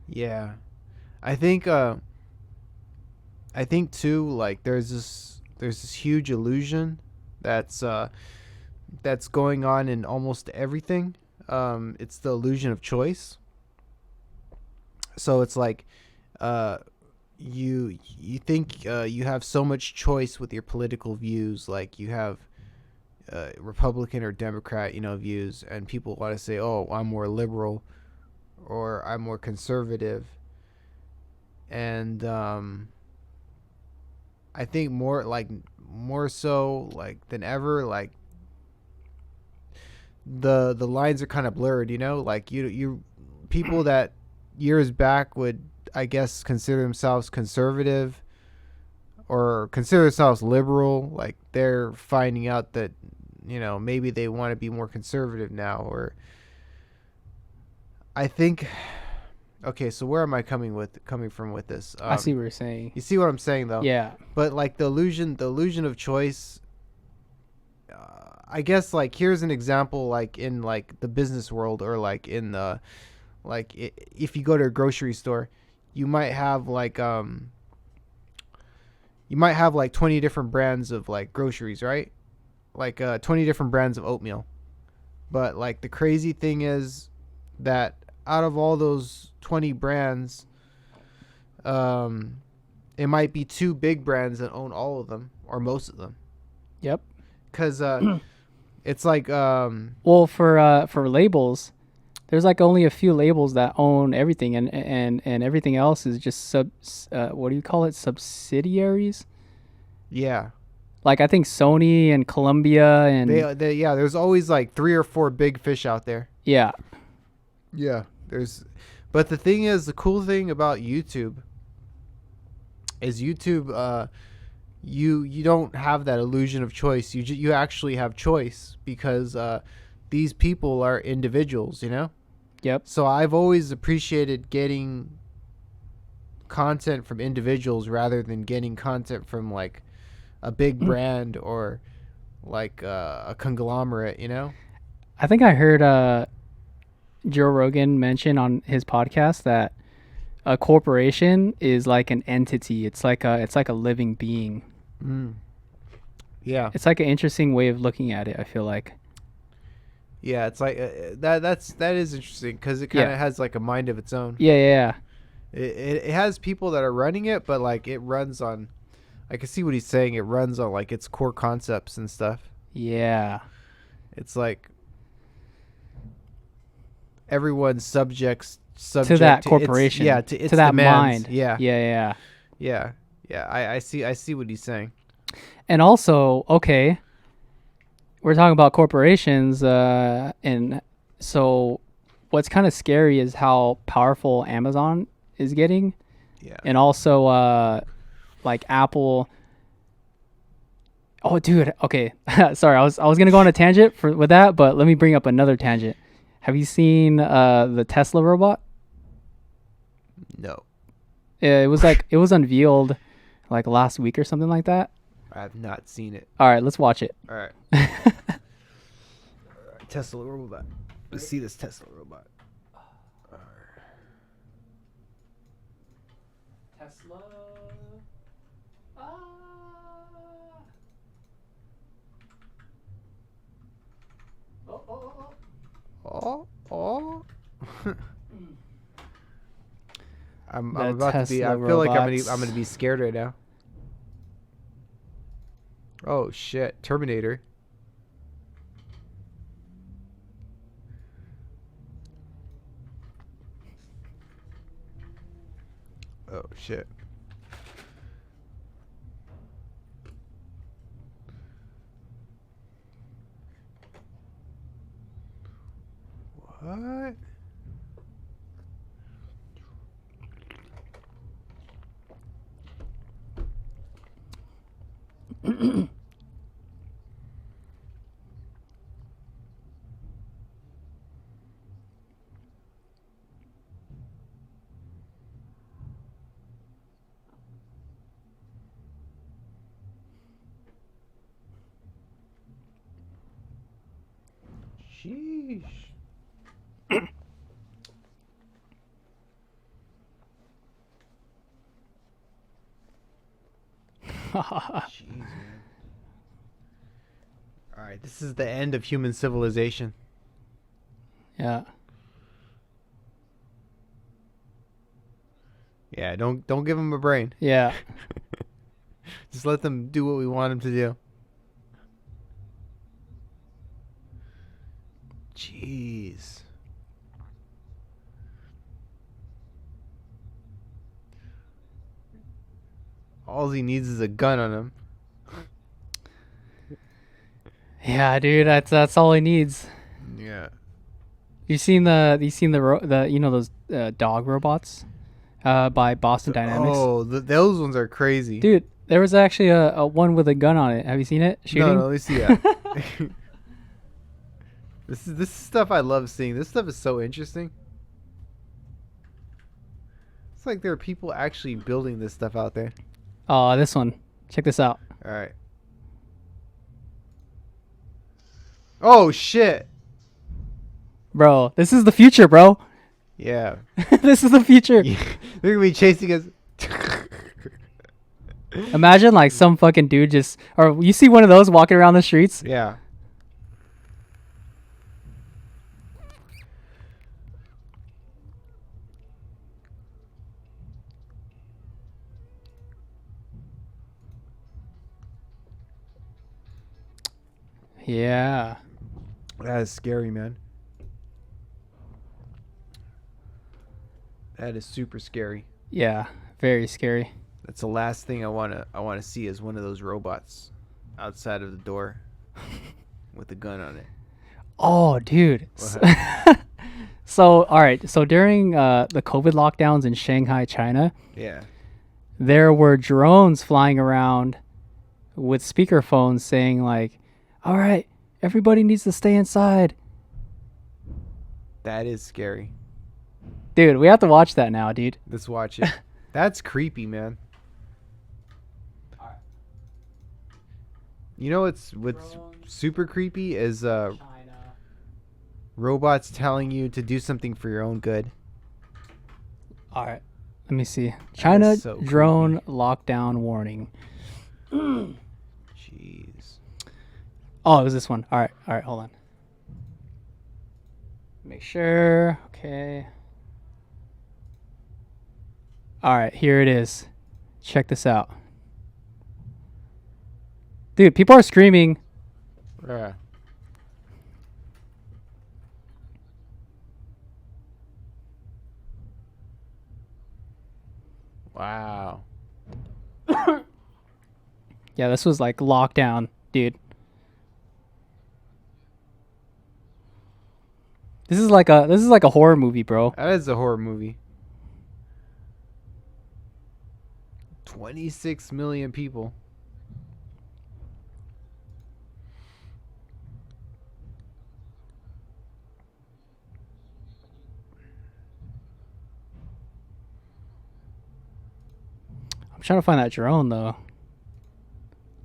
Yeah. I think too, like there's this huge illusion that's that's going on in almost everything. It's the illusion of choice. So it's like you think you have so much choice with your political views, like you have Republican or Democrat, you know, views, and people want to say, "Oh, I'm more liberal," or "I'm more conservative," and I think more so like than ever, like the lines are kind of blurred, you know, like you people that years back would, I guess, consider themselves conservative or consider themselves liberal, like they're finding out that, you know, maybe they want to be more conservative now. Or I think, okay, so where am I coming from with this? I see what you're saying. You see what I'm saying though? Yeah. But like the illusion of choice, I guess, like here's an example, like in like the business world, or like in the like if you go to a grocery store, you might have like 20 different brands of like groceries, right? Like 20 different brands of oatmeal. But like the crazy thing is that out of all those 20 brands, it might be two big brands that own all of them or most of them. Yep. Cuz it's like Well, for labels, there's like only a few labels that own everything, and everything else is just what do you call it? Subsidiaries. yeah. Like I think Sony and Columbia and They yeah, there's always like 3 or 4 big fish out there. yeah, Yeah. But the thing is, the cool thing about YouTube is YouTube you don't have that illusion of choice. You actually have choice because these people are individuals, you know? yep. So I've always appreciated getting content from individuals rather than getting content from like a big brand or like a conglomerate, you know? I think I heard Joe Rogan mention on his podcast that a corporation is like an entity. It's like a living being. Mm. Yeah. It's like an interesting way of looking at it, I feel like. Yeah, it's like that is interesting because it kind of has like a mind of its own. Yeah. It has people that are running it, but like it runs on. I can see what he's saying. It runs on like its core concepts and stuff. Yeah. It's like everyone's subject To that to corporation. to its to that demands. mind. Yeah. Yeah. I see what he's saying. And also, okay, we're talking about corporations, and so what's kind of scary is how powerful Amazon is getting, Yeah. and also like Apple. Oh, dude. Okay, sorry, I was gonna go on a tangent with that, but let me bring up another tangent. Have you seen the Tesla robot? No, It was unveiled like last week or something like that. I have not seen it. All right, let's watch it. All right. Tesla robot. Let's see this Tesla robot. Tesla. Oh. I'm The about to be. I Tesla feel like robots. I'm gonna be scared right now. Oh shit! Terminator. Oh shit! Sheesh. Jeez, man. All right, this is the end of human civilization. Yeah. Yeah, don't give them a brain. Yeah. Just let them do what we want them to do. Jeez. All he needs is a gun on him. Yeah, dude, that's all he needs. Yeah. You seen the you know those dog robots by Boston Dynamics? Oh, those ones are crazy. Dude, there was actually a one with a gun on it. Have you seen it shooting? No, let me see that. This is stuff I love seeing. This stuff is so interesting. It's like there are people actually building this stuff out there. Oh, this one. Check this out. All right. Oh shit. Bro, this is the future, bro. Yeah. This is the future. They're gonna be chasing us. Imagine like some fucking dude just, or you see one of those walking around the streets. Yeah. Yeah. That is scary, man. That is super scary. Yeah. Very scary. That's the last thing I wanna see is one of those robots outside of the door with a gun on it. Oh, dude. So, all right. So during the COVID lockdowns in Shanghai, China, Yeah. there were drones flying around with speakerphones saying like, "All right, everybody needs to stay inside." That is scary. Dude, we have to watch that now, dude. Let's watch it. That's creepy, man. You know what's super creepy is robots telling you to do something for your own good. All right. Let me see. China so drone lockdown warning. Jeez. Oh, it was this one. All right, hold on. Make sure. Okay. All right, here it is. Check this out. Dude, people are screaming. Yeah. Wow. Yeah, this was like lockdown, dude. This is like a horror movie, bro. That is a horror movie. 26 million people. I'm trying to find that drone though.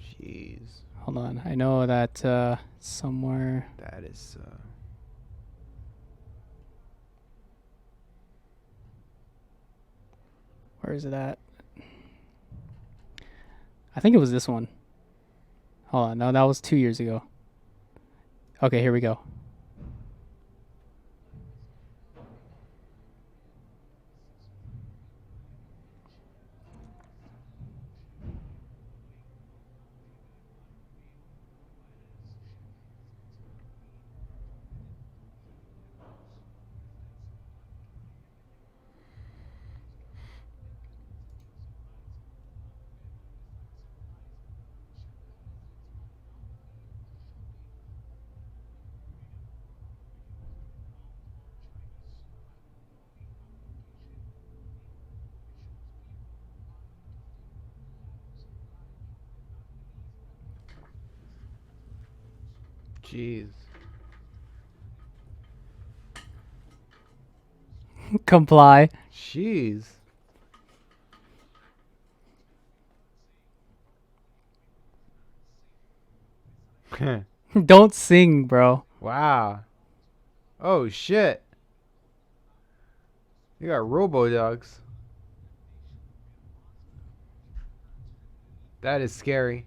Jeez. Hold on. I know that somewhere. That is Where is it at? I think it was this one. Hold on. No, that was 2 years ago. Okay, here we go. Jeez. Comply. Jeez. Don't sing, bro. Wow. Oh shit. You got robo dogs. That is scary.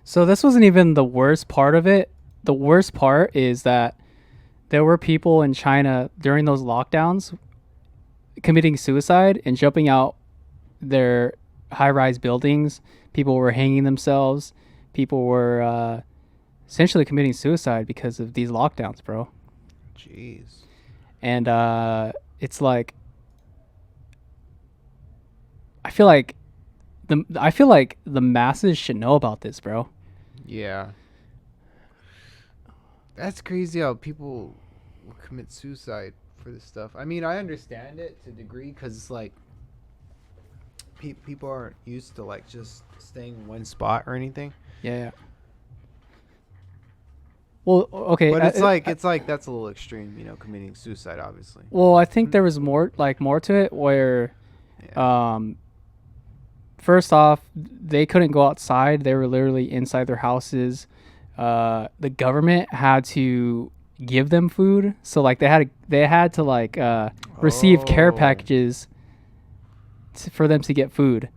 So this wasn't even the worst part of it. The worst part is that there were people in China during those lockdowns committing suicide and jumping out their high-rise buildings. People were hanging themselves. People were essentially committing suicide because of these lockdowns, bro. Jeez. And it's like I feel like the masses should know about this, bro. Yeah. That's crazy how people will commit suicide for this stuff. I mean, I understand it to a degree because it's like people aren't used to like just staying in one spot or anything. Yeah. Well, okay, But it's like that's a little extreme, committing suicide, obviously. well, I think there was more to it where Yeah. first off, they couldn't go outside. They were literally inside their houses. The government had to give them food, so like they had to like receive care Oh, packages for them to get food.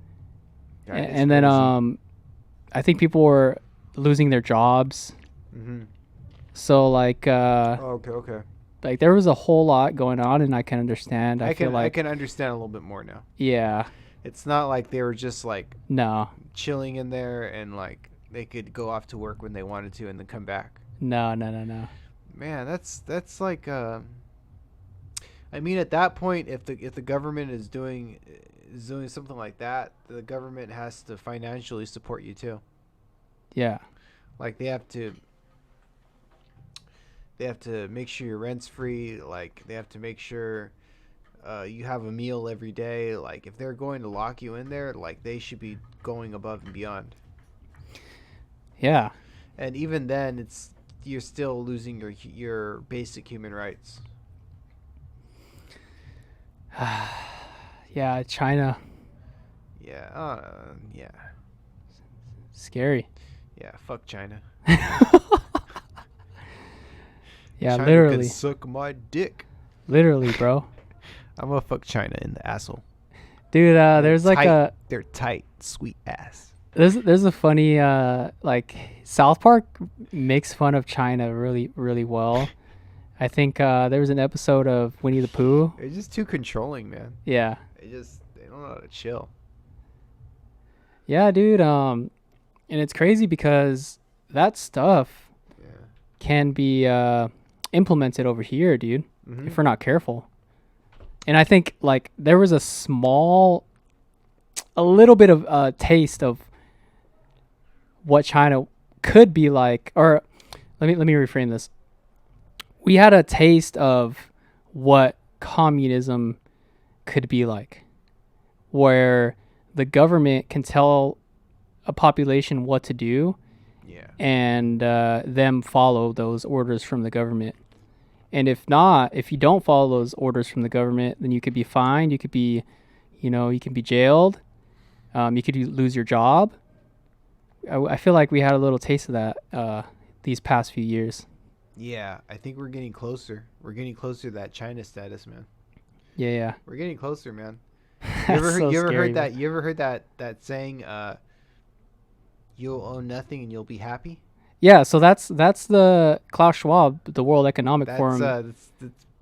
that is And then crazy. I think people were losing their jobs. Mhm. So like Okay. like there was a whole lot going on, and I can understand. I feel I like can understand a little bit more now. yeah, It's not like they were just like no, chilling in there and like they could go off to work when they wanted to and then come back. no. Man, that's like I mean at that point if the government is doing something like that, the government has to financially support you too. Yeah, Like they have to make sure your rent's free, like they have to make sure you have a meal every day. Like if they're going to lock you in there, like they should be going above and beyond. yeah. And even then, it's you're still losing your basic human rights. Yeah, China, Yeah, yeah, scary. yeah. Fuck China. Yeah, China can literally, suck my dick. literally, bro. I'm gonna fuck China in the asshole. Dude, They're there's like tight. They're tight, sweet ass. there's a funny like South Park makes fun of China really well. I think there was an episode of Winnie the Pooh. They're just too controlling, man. Yeah, They don't know how to chill. yeah, dude. And it's crazy because that stuff Yeah. can be implemented over here, dude, Mhm. if we're not careful. And I think like there was a little bit of a taste of what China could be like, or let me reframe this. We had a taste of what communism could be like, where the government can tell a population what to do Yeah. and them follow those orders from the government. And if not, if you don't follow those orders from the government, then you could be fined. You could be, you can be jailed. You could lose your job. I feel like we had a little taste of that these past few years. Yeah, I think we're getting closer. We're getting closer to that China status, man. Yeah. We're getting closer, man. That's so You ever scary, heard man. that? You ever heard that saying? You'll own nothing and you'll be happy. Yeah, so that's the Klaus Schwab, the World Economic Forum. That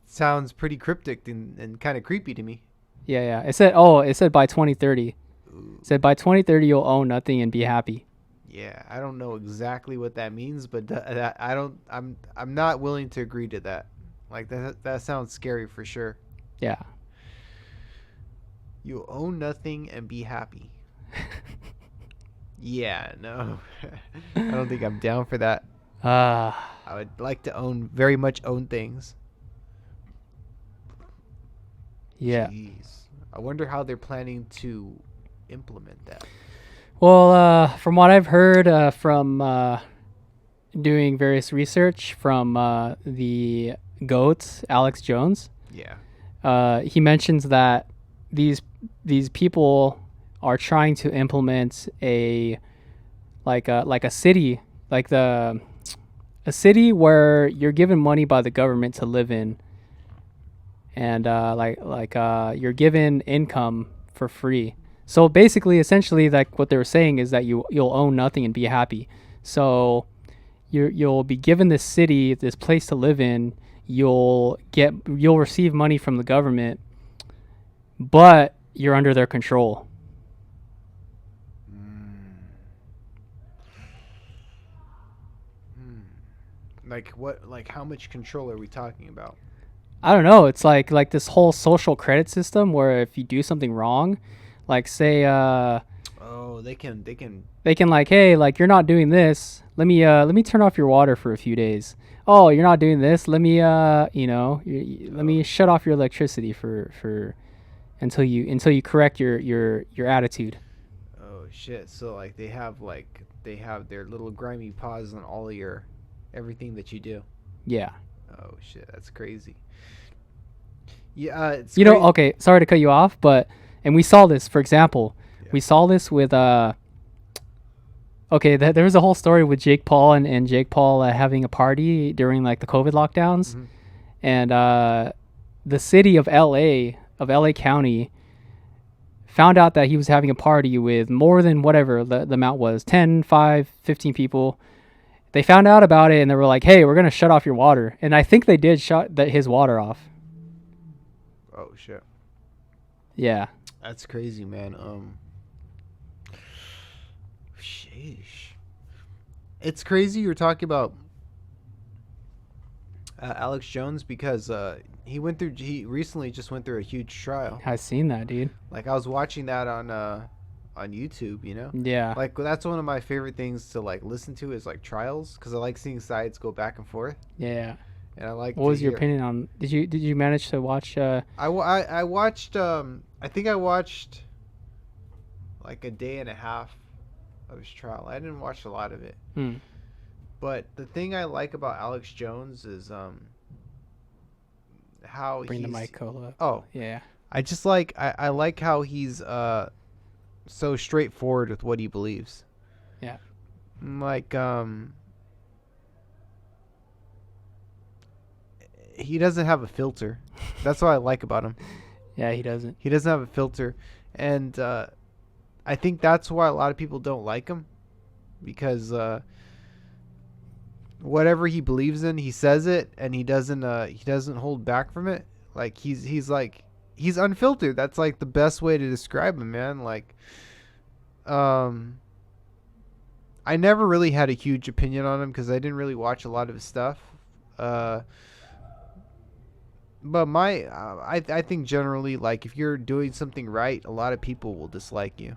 sounds pretty cryptic and kind of creepy to me. Yeah. It said by 2030. Ooh. It said by 2030 you'll own nothing and be happy. Yeah, I don't know exactly what that means, but I don't. I'm not willing to agree to that. Like that sounds scary for sure. Yeah. You own nothing and be happy. Yeah, no. I don't think I'm down for that. Uh I would like to very much own things. yeah. Jeez. I wonder how they're planning to implement that. Well, from what I've heard from doing various research from the GOAT, Alex Jones, Yeah. he mentions that these these people are trying to implement like a city, like the a city where you're given money by the government to live in, and you're given income for free. So basically, essentially, like what they were saying is that you'll own nothing and be happy. So you'll be given this city, this place to live in. You'll receive money from the government, but you're under their control. Like what? Like how much control are we talking about? I don't know. It's like this whole social credit system where if you do something wrong, like say Oh, they can. they can like, hey, like you're not doing this. Let me turn off your water for a few days. Oh, you're not doing this. Let me let me shut off your electricity for until you correct your attitude. Oh shit! So they have their little grimy paws on all of your everything that you do. Yeah. Oh shit! That's crazy. Yeah, it's You know, okay, sorry to cut you off, but and we saw this, for example, Yeah. we saw this with okay, there was a whole story with Jake Paul and Jake Paul having a party during like the COVID lockdowns, Mhm. and the city of LA County found out that he was having a party with more than whatever the amount was, 10, 5, 15 people. They found out about it and they were like, "Hey, we're going to shut off your water." And I think they did shut his water off. Oh shit! Yeah. That's crazy, man. Sheesh. It's crazy you're talking about Alex Jones because he recently just went through a huge trial. I seen that, dude. Like I was watching that on YouTube, Yeah. Like that's one of my favorite things to like listen to is like trials because I like seeing sides go back and forth, Yeah. and I like. What was your opinion on? Did you manage to watch? I watched. I think I watched like a day and a half of his trial. I didn't watch a lot of it, Hmm. but the thing I like about Alex Jones is how Bring the he's. mic cola. Oh, Yeah. I just I like how he's so straightforward with what he believes. Yeah. Like he doesn't have a filter. That's what I like about him. Yeah, he doesn't. He doesn't have a filter, and I think that's why a lot of people don't like him because whatever he believes in, he says it, and he doesn't hold back from it. Like he's unfiltered. That's like the best way to describe him, man. Like I never really had a huge opinion on him because I didn't really watch a lot of his stuff. But I think generally, like if you're doing something right, a lot of people will dislike you.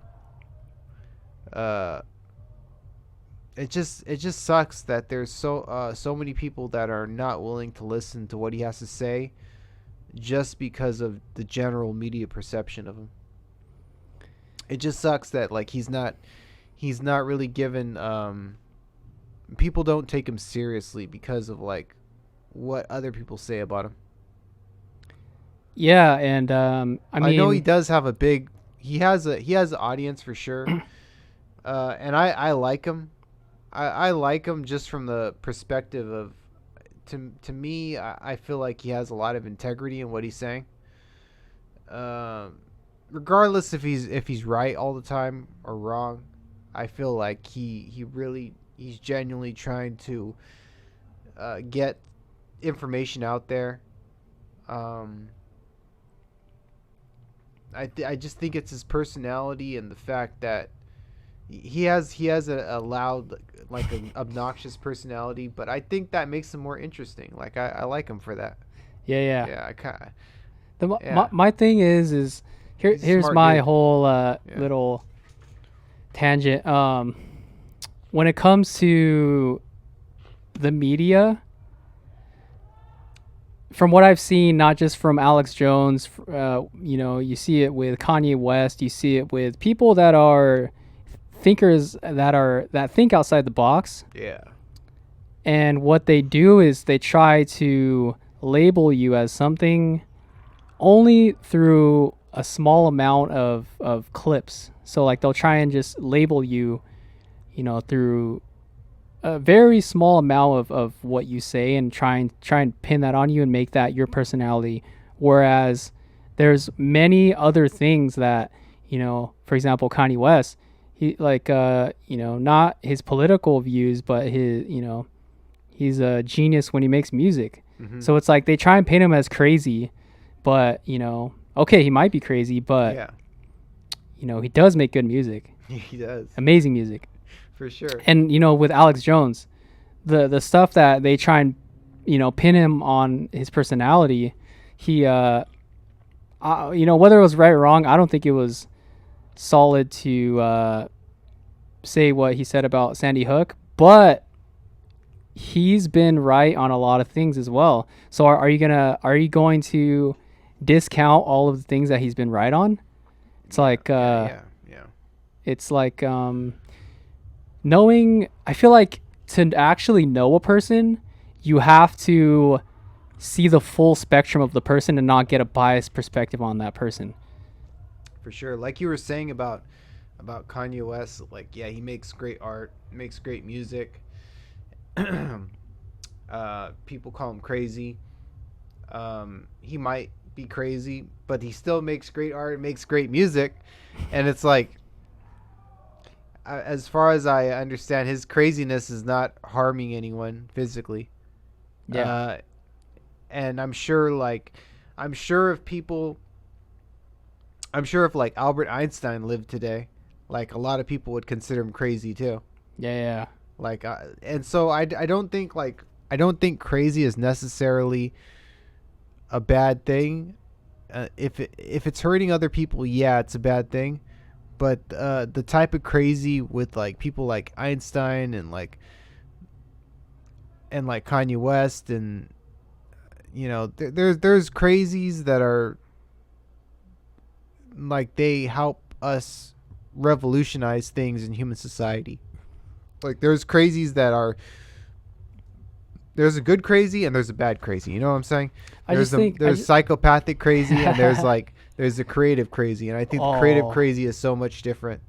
It just sucks that there's so many people that are not willing to listen to what he has to say, just because of the general media perception of him. It just sucks that like he's not really given. People don't take him seriously because of like what other people say about him. Yeah, and I mean, I know he does have a big. He has an audience for sure, and I like him. I like him just from the perspective of, to me, I feel like he has a lot of integrity in what he's saying. Regardless if he's right all the time or wrong, I feel like he's genuinely trying to get information out there. I just think it's his personality and the fact that he has a loud, like an obnoxious personality, but I think that makes him more interesting. Like I like him for that. yeah. Yeah, I kind of. The Yeah. my thing is He's a here's smart my dude. whole little tangent. When it comes to the media, from what I've seen, not just from Alex Jones, you see it with Kanye West, you see it with people that are thinkers that think outside the box. Yeah. And what they do is they try to label you as something only through a small amount of clips. So like they'll try and just label you, through a very small amount of what you say and try and pin that on you and make that your personality. Whereas there's many other things that, for example, Kanye West, he not his political views, but his, he's a genius when he makes music. Mm-hmm. So it's like they try and paint him as crazy, but, okay, he might be crazy, but, Yeah. he does make good music. He does. Amazing music. For sure. And, with Alex Jones, the stuff that they try and, pin him on his personality, he, whether it was right or wrong, I don't think it was solid to say what he said about Sandy Hook, but he's been right on a lot of things as well. So are you going to discount all of the things that he's been right on? It's like yeah. it's like knowing, I feel like to actually know a person, you have to see the full spectrum of the person and not get a biased perspective on that person. For sure. Like you were saying about Kanye West, like, yeah, he makes great art, makes great music. People call him crazy. He might be crazy, but he still makes great art, makes great music. And it's like, as far as I understand, his craziness is not harming anyone physically. Yeah. And I'm sure like if Albert Einstein lived today, like a lot of people would consider him crazy too. Yeah. Like, and so I don't think crazy is necessarily a bad thing. If it's hurting other people, yeah, it's a bad thing. But the type of crazy with like people like Einstein and like Kanye West and there's crazies that are like they help us revolutionize things in human society. Like there's crazies that are, there's a good crazy and there's a bad crazy. You know what I'm saying? There's psychopathic crazy and there's a creative crazy, and I think the creative crazy is so much different.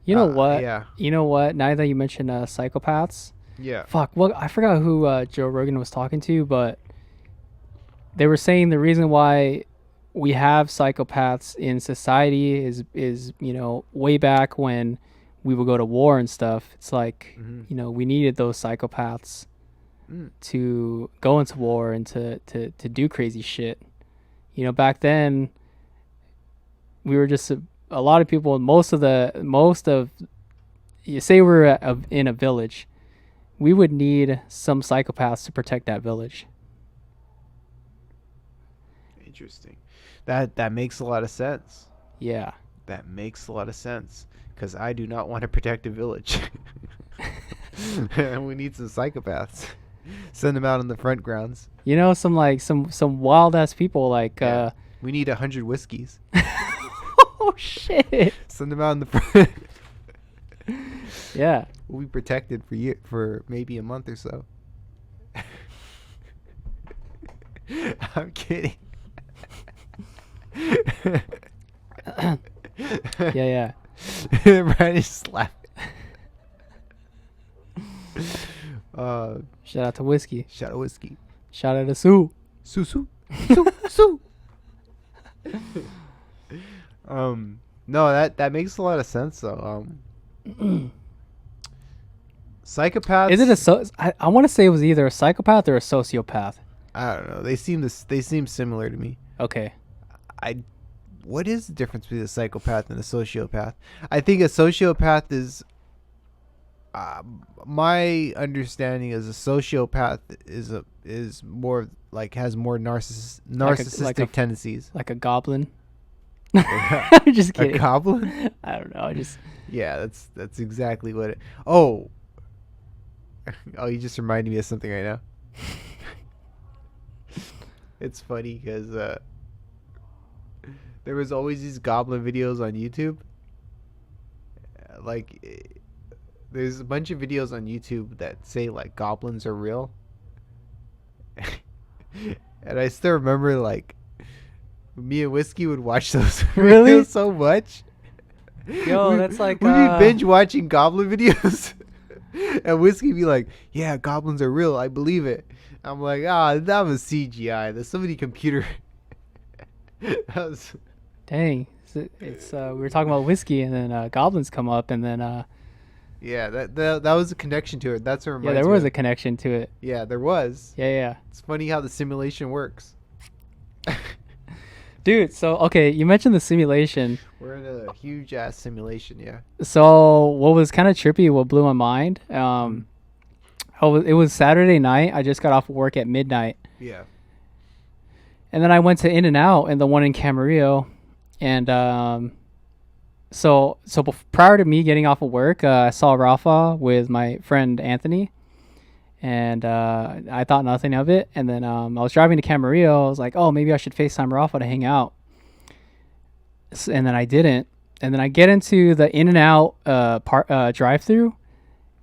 You know what? Yeah. You know what? Now that you mentioned psychopaths. Yeah. Fuck. Well, I forgot who Joe Rogan was talking to, but they were saying the reason why we have psychopaths in society is way back when we would go to war and stuff. It's like, we needed those psychopaths to go into war and to do crazy shit. Back then we were just a lot of people, most of you say we're in a village, we would need some psychopaths to protect that village. Interesting. That makes a lot of sense. Yeah. That makes a lot of sense, because I do not want to protect a village. We need some psychopaths. Send them out on the front grounds. Some wild ass people like we need 100 whiskeys. Oh shit. Send them out in the front. Yeah. We'll be protected for maybe a month or so. I'm kidding. Yeah. Brian is slapping. Shout out to whiskey. Shout out whiskey. Shout out to Sue. Sue. No, that makes a lot of sense though. Psychopaths. Is it I want to say it was either a psychopath or a sociopath. I don't know. They seem similar to me. Okay. What is the difference between a psychopath and a sociopath? I think a sociopath is, my understanding is a sociopath is more like has more narcissistic tendencies. Like a goblin. I'm just A kidding. goblin? I don't know. I just Yeah, that's exactly what it. Oh, oh, you just reminded me of something right now. It's funny because there was always these goblin videos on YouTube. Like, there's a bunch of videos on YouTube that say like goblins are real, and I still remember like me and Whiskey would watch those Really? videos so much. Yo, that's like, we'd be binge watching goblin videos, and Whiskey be like, "Yeah, goblins are real. I believe it." I'm like, that was CGI. There's so many computer. That was. dang. It's we were talking about whiskey, and then goblins come up, and then Yeah, that was a connection to it. That's what reminds yeah, there me was of- a connection to it. Yeah, there was. Yeah, yeah. It's funny how the simulation works. Dude, so okay, you mentioned the simulation. We're in a huge ass simulation, yeah. So what was kind of trippy, what blew my mind, it was Saturday night. I just got off of work at midnight, Yeah. and then I went to In and Out, and the one in Camarillo, and prior to me getting off of work, I saw Rafa with my friend Anthony, and I thought nothing of it. And then I was driving to Camarillo. I was like, oh, maybe I should FaceTime Rafa to hang out. And then I didn't. And then I get into the In and Out drive-through,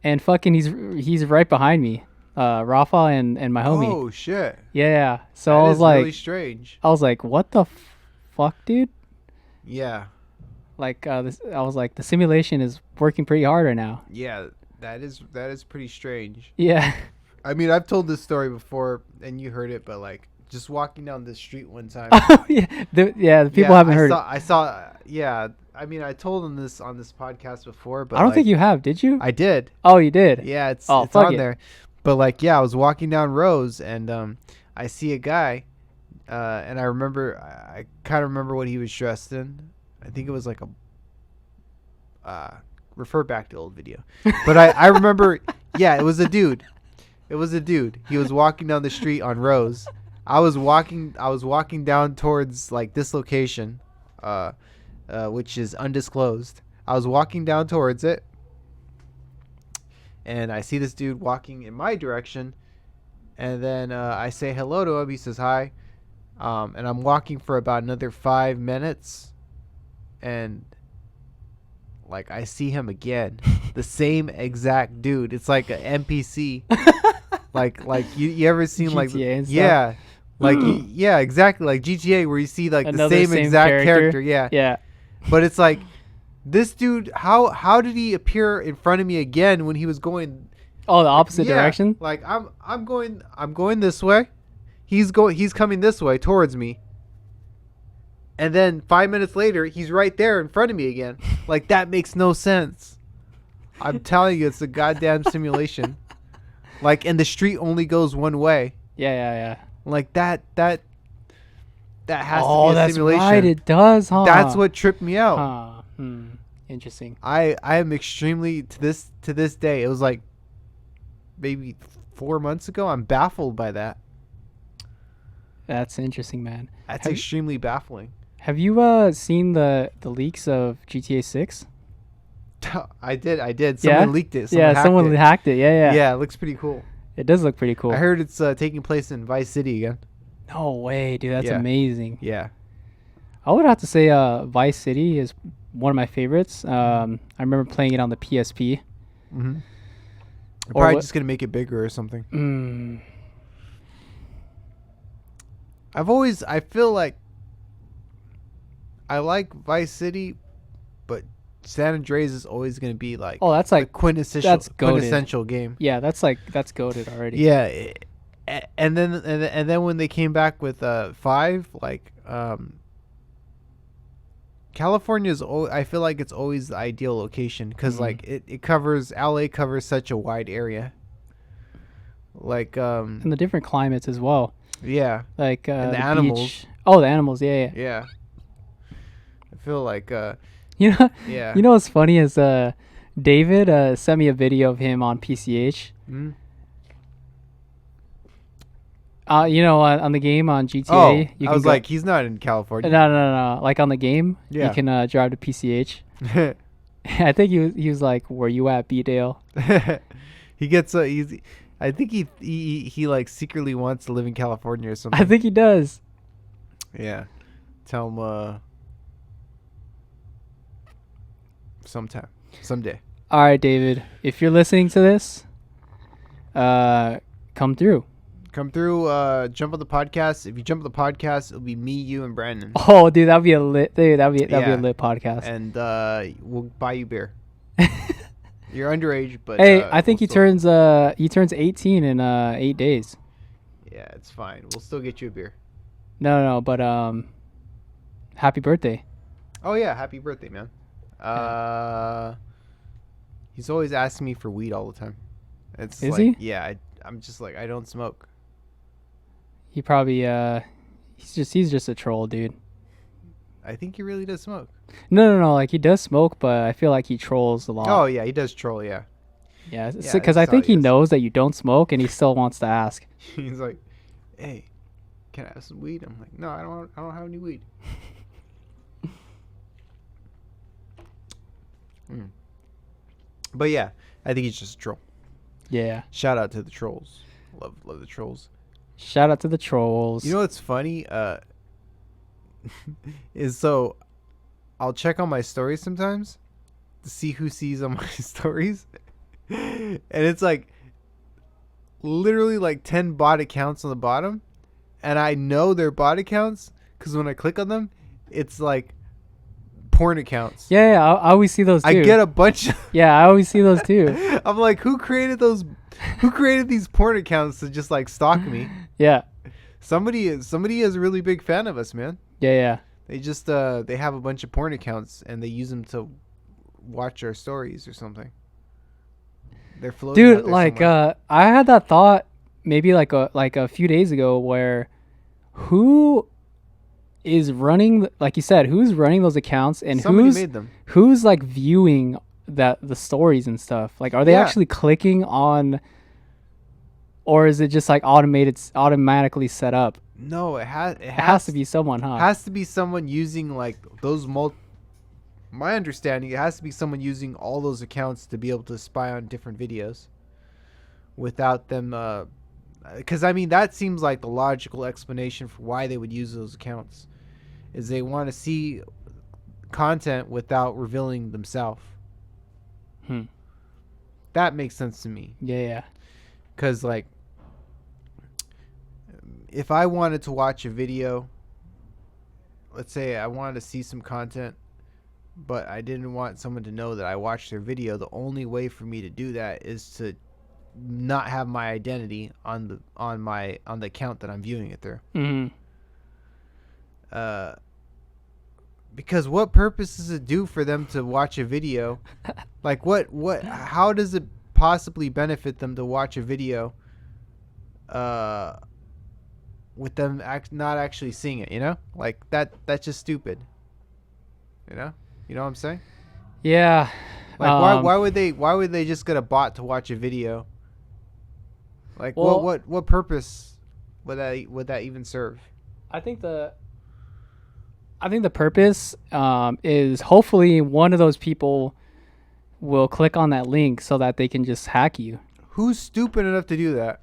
and fucking he's right behind me, Rafa and my homie. Oh shit. Yeah. So That I was is like, really strange. I was like, what the fuck, dude? Yeah. Like I was like, the simulation is working pretty hard right now. Yeah, that is pretty strange. Yeah. I mean, I've told this story before and you heard it, but like just walking down the street one time. Oh yeah. The people haven't heard it. I saw yeah, I mean, I told them this on this podcast before, but I don't like, think you have, did you? I did. Oh, you did. Yeah, it's Oh, it's fuck on it. there. But like, yeah, I was walking down Rose and I see a guy, and I kind of remember what he was dressed in. I think it was like a refer back to old video, but I remember. Yeah, it was a dude. It was a dude. He was walking down the street on Rose. I was walking down towards like this location, which is undisclosed. I was walking down towards it, and I see this dude walking in my direction, and then I say hello to him. He says hi, and I'm walking for about another 5 minutes, and like I see him again, the same exact dude. It's like an NPC. like you ever seen like GTA and stuff? yeah, like yeah, exactly like GTA where you see like Another the same exact character. Yeah. Yeah. But it's like this dude. How did he appear in front of me again when he was going? Oh, the opposite Yeah, direction. Like I'm going this way. He's coming this way towards me. And then 5 minutes later, he's right there in front of me again. Like that makes no sense. I'm telling you, it's a goddamn simulation. Like, and the street only goes one way. Yeah. Like that has Oh, to be a that's simulation. right. It does, huh? That's what tripped me out. Huh. Interesting. I am extremely to this day. It was like maybe 4 months ago. I'm baffled by that. That's interesting, man. That's Have- extremely baffling. Have you seen the leaks of GTA 6? I did. Someone leaked it. Someone hacked it. Yeah. Yeah, it looks pretty cool. It does look pretty cool. I heard it's taking place in Vice City again. No way, dude. That's Yeah. amazing. Yeah. I would have to say Vice City is one of my favorites. I remember playing it on the PSP. Mm-hmm. They're Or probably what- just gonna make it bigger or something. I feel like I like Vice City, but San Andreas is always gonna be like Oh, that's the like quintessential game. yeah, that's goated already. Yeah, and then when they came back with 5, like California is I feel like it's always the ideal location because like it covers LA covers such a wide area. Like And the different climates as well. yeah, Like and the beach. animals. Oh, the animals. Yeah. Yeah. I feel like You know. yeah. You know what's funny is David sent me a video of him on PCH. Mm. You know, on the game on GTA, Oh, you I can was go, like, he's not in California. no. Like on the game, Yeah. you can drive to PCH. I think he was like, "Where you at, B-Dale?" He gets he's. I think he like secretly wants to live in California or something. I think he does. Yeah. Tell him someday. All right, David. If you're listening to this, come through. Come through, jump on the podcast. If you jump on the podcast, it'll be me, you, and Branden. Oh, dude, that'd be a lit. Dude, that'd be a lit podcast. And we'll buy you beer. You're underage, but hey, I think he turns 18 in 8 days. Yeah, it's fine. We'll still get you a beer. No, but happy birthday. Oh yeah, happy birthday, man. He's always asking me for weed all the time. Is he? Yeah, I'm just like, I don't smoke. He probably he's just a troll, dude. I think he really does smoke. No. Like he does smoke, but I feel like he trolls a lot. Oh yeah, he does troll. Yeah. Yeah, because I think he knows that you don't smoke, and he still wants to ask. He's like, "Hey, can I have some weed?" I'm like, "No, I don't have any weed." But yeah, I think he's just a troll. Yeah. Shout out to the trolls. Love the trolls. Shout out to the trolls. You know what's funny? Is so I'll check on my stories sometimes to see who sees on my stories. And it's like literally like 10 bot accounts on the bottom. And I know they're bot accounts because when I click on them, it's like porn accounts. Yeah, I always see those too. I get a bunch of Yeah, I always see those too. I'm like, who created those? Who created these porn accounts to just like stalk me? Yeah. Somebody is a really big fan of us, man. Yeah. They just they have a bunch of porn accounts and they use them to watch our stories or something. They're floating. Dude, like I had that thought maybe like a few days ago where who is running, like you said, who's running those accounts and somebody made them. Who's like viewing the stories and stuff? Like, are they actually clicking on, or is it just like automatically set up? No, it has to be someone, huh? It has to be someone using like those my understanding, it has to be someone using all those accounts to be able to spy on different videos without them because I mean that seems like the logical explanation for why they would use those accounts is they want to see content without revealing themselves. That makes sense to me. Yeah. Because like if I wanted to watch a video, let's say I wanted to see some content, but I didn't want someone to know that I watched their video, the only way for me to do that is to not have my identity on the account that I'm viewing it through. Because what purpose does it do for them to watch a video? Like how does it possibly benefit them to watch a video with them not actually seeing it, you know? Like that's just stupid. You know what I'm saying? Yeah. Like why would they just get a bot to watch a video? Like what purpose would that even serve? I think the purpose is hopefully one of those people will click on that link so that they can just hack you. Who's stupid enough to do that?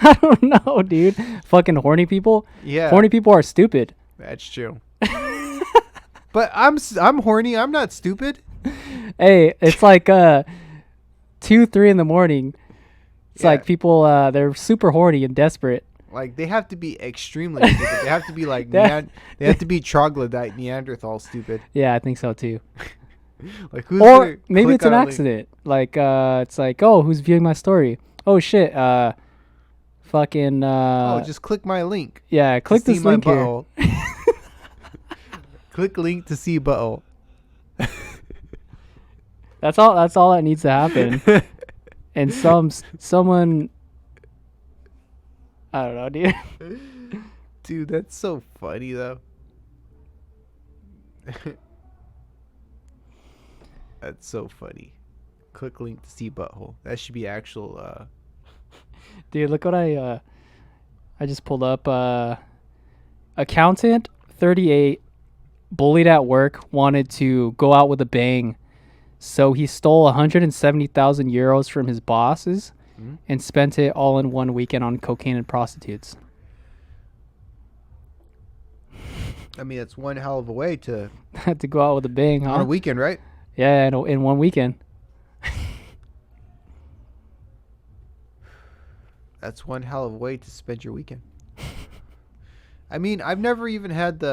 I don't know, dude. Fucking horny people. Yeah. Horny people are stupid. That's true. But I'm horny. I'm not stupid. Hey, it's like 2-3 in the morning. It's like people they're super horny and desperate. Like they have to be extremely stupid. They have to be like they have to be troglodyte Neanderthal stupid. Yeah, I think so too. Like who's or maybe it's an accident. Like it's like, oh, who's viewing my story? Oh shit. Fucking just click my link. Yeah, click this link here. Click link to see butthole. That's all that needs to happen. And someone I don't know, dude. Dude, that's so funny though. That's so funny. Click link to see butthole. That should be actual Dude, look what I I just pulled up accountant 38 bullied at work, wanted to go out with a bang. So he stole 170,000 euros from his bosses and spent it all in one weekend on cocaine and prostitutes. I mean, it's one hell of a way to To go out with a bang, huh? on a weekend, right? Yeah, in one weekend. That's one hell of a way to spend your weekend. I mean, I've never even had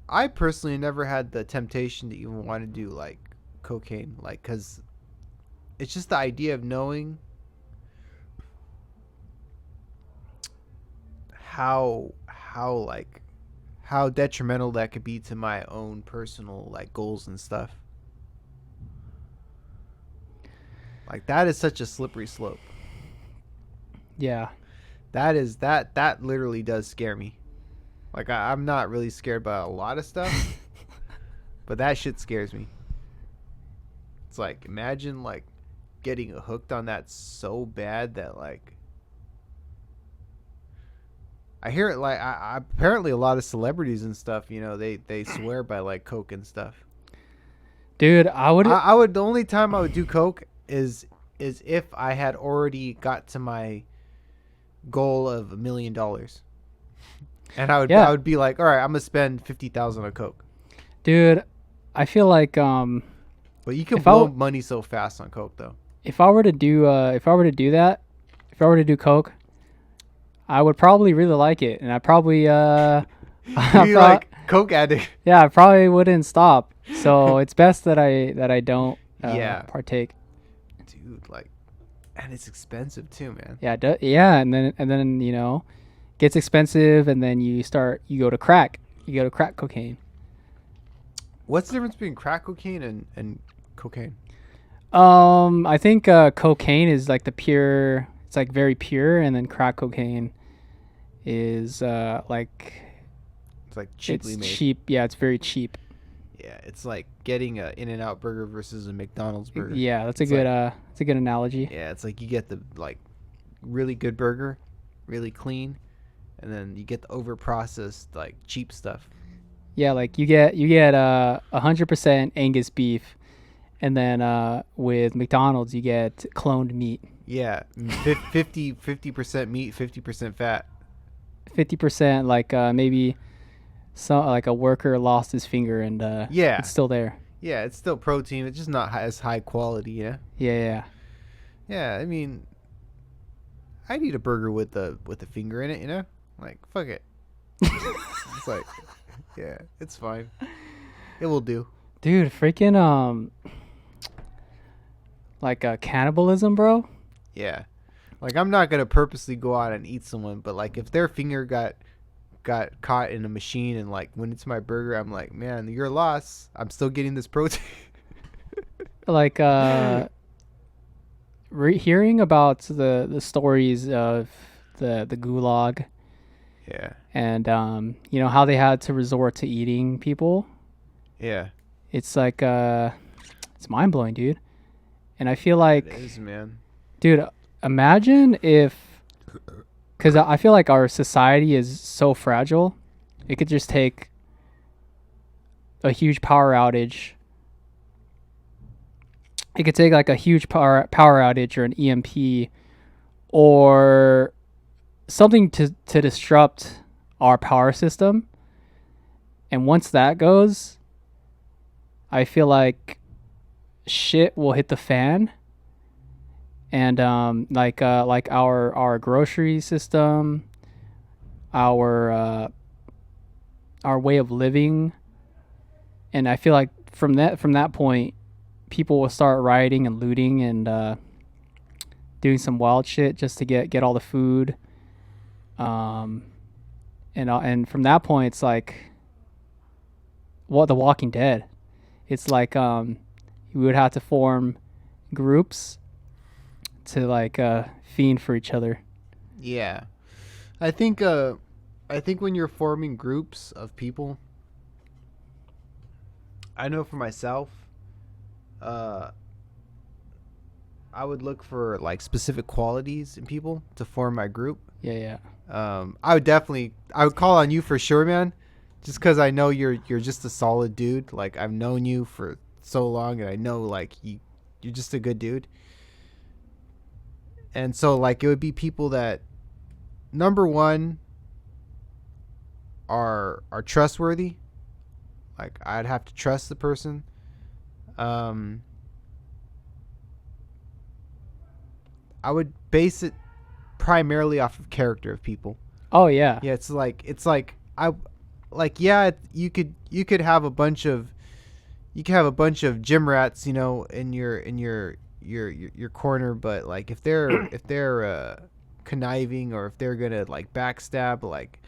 I personally never had the temptation to even want to do like cocaine, like, because it's just the idea of knowing how detrimental that could be to my own personal like goals and stuff. Like, that is such a slippery slope. Yeah. That literally does scare me. Like, I'm not really scared about a lot of stuff, but that shit scares me. It's like, imagine like getting hooked on that so bad that like, I hear it like apparently a lot of celebrities and stuff, you know, they swear by like coke and stuff. Dude, I would the only time I would do coke is if I had already got to my goal of $1 million. And I would be like, all right, I'm gonna spend 50,000 on coke. Dude, I feel like But you can blow money so fast on coke, though. If I were to do coke, I would probably really like it, and I probably You're like coke addict. Yeah, I probably wouldn't stop. So it's best that I don't partake. Dude, like, and it's expensive too, man. Yeah, and then you know, gets expensive, and then you go to crack cocaine. What's the difference between crack cocaine and cocaine? I think cocaine is like it's like very pure, and then crack cocaine is like it's like cheaply made. Cheap. Yeah, it's very cheap. Yeah, it's like getting a In-N-Out burger versus a McDonald's burger. Yeah, that's a good analogy. Yeah, it's like you get the like really good burger, really clean, and then you get the over-processed like cheap stuff. Yeah, like you get 100% Angus beef, and then with McDonald's you get cloned meat. Yeah, 50% meat, 50% fat. 50% like maybe some like a worker lost his finger and it's still there. Yeah, it's still protein. It's just not as high quality. Yeah. Yeah. I mean, I'd eat a burger with a finger in it. You know, like fuck it. It's like, yeah, it's fine. It will do. Dude, freaking like cannibalism, bro. Yeah, like I'm not gonna purposely go out and eat someone, but like if their finger got caught in a machine and like went into my burger, I'm like, man, your loss. I'm still getting this protein. Like hearing about the stories of the gulag. Yeah. And you know how they had to resort to eating people. Yeah. It's like it's mind blowing, dude. And I feel like it is, man. Dude, imagine if, because I feel like our society is so fragile, it could just take a huge power outage. It could take like a huge power outage or an EMP or something to disrupt our power system. And once that goes, I feel like shit will hit the fan. And like our grocery system, our way of living, and I feel like from that point, people will start rioting and looting and doing some wild shit just to get all the food. And from that point, it's like The Walking Dead. It's like we would have to form groups to like fiend for each other. Yeah, I think when you're forming groups of people, I know for myself, I would look for like specific qualities in people to form my group. Yeah. I would call on you for sure, man. Just because I know you're just a solid dude. Like I've known you for so long, and I know like you're just a good dude. And so like it would be people that number one are trustworthy. Like I'd have to trust the person. Um, I would base it primarily off of character of people. Oh yeah. Yeah, it's like I like yeah, you could have a bunch of gym rats, in your corner, but like if they're conniving, or if they're gonna like backstab, like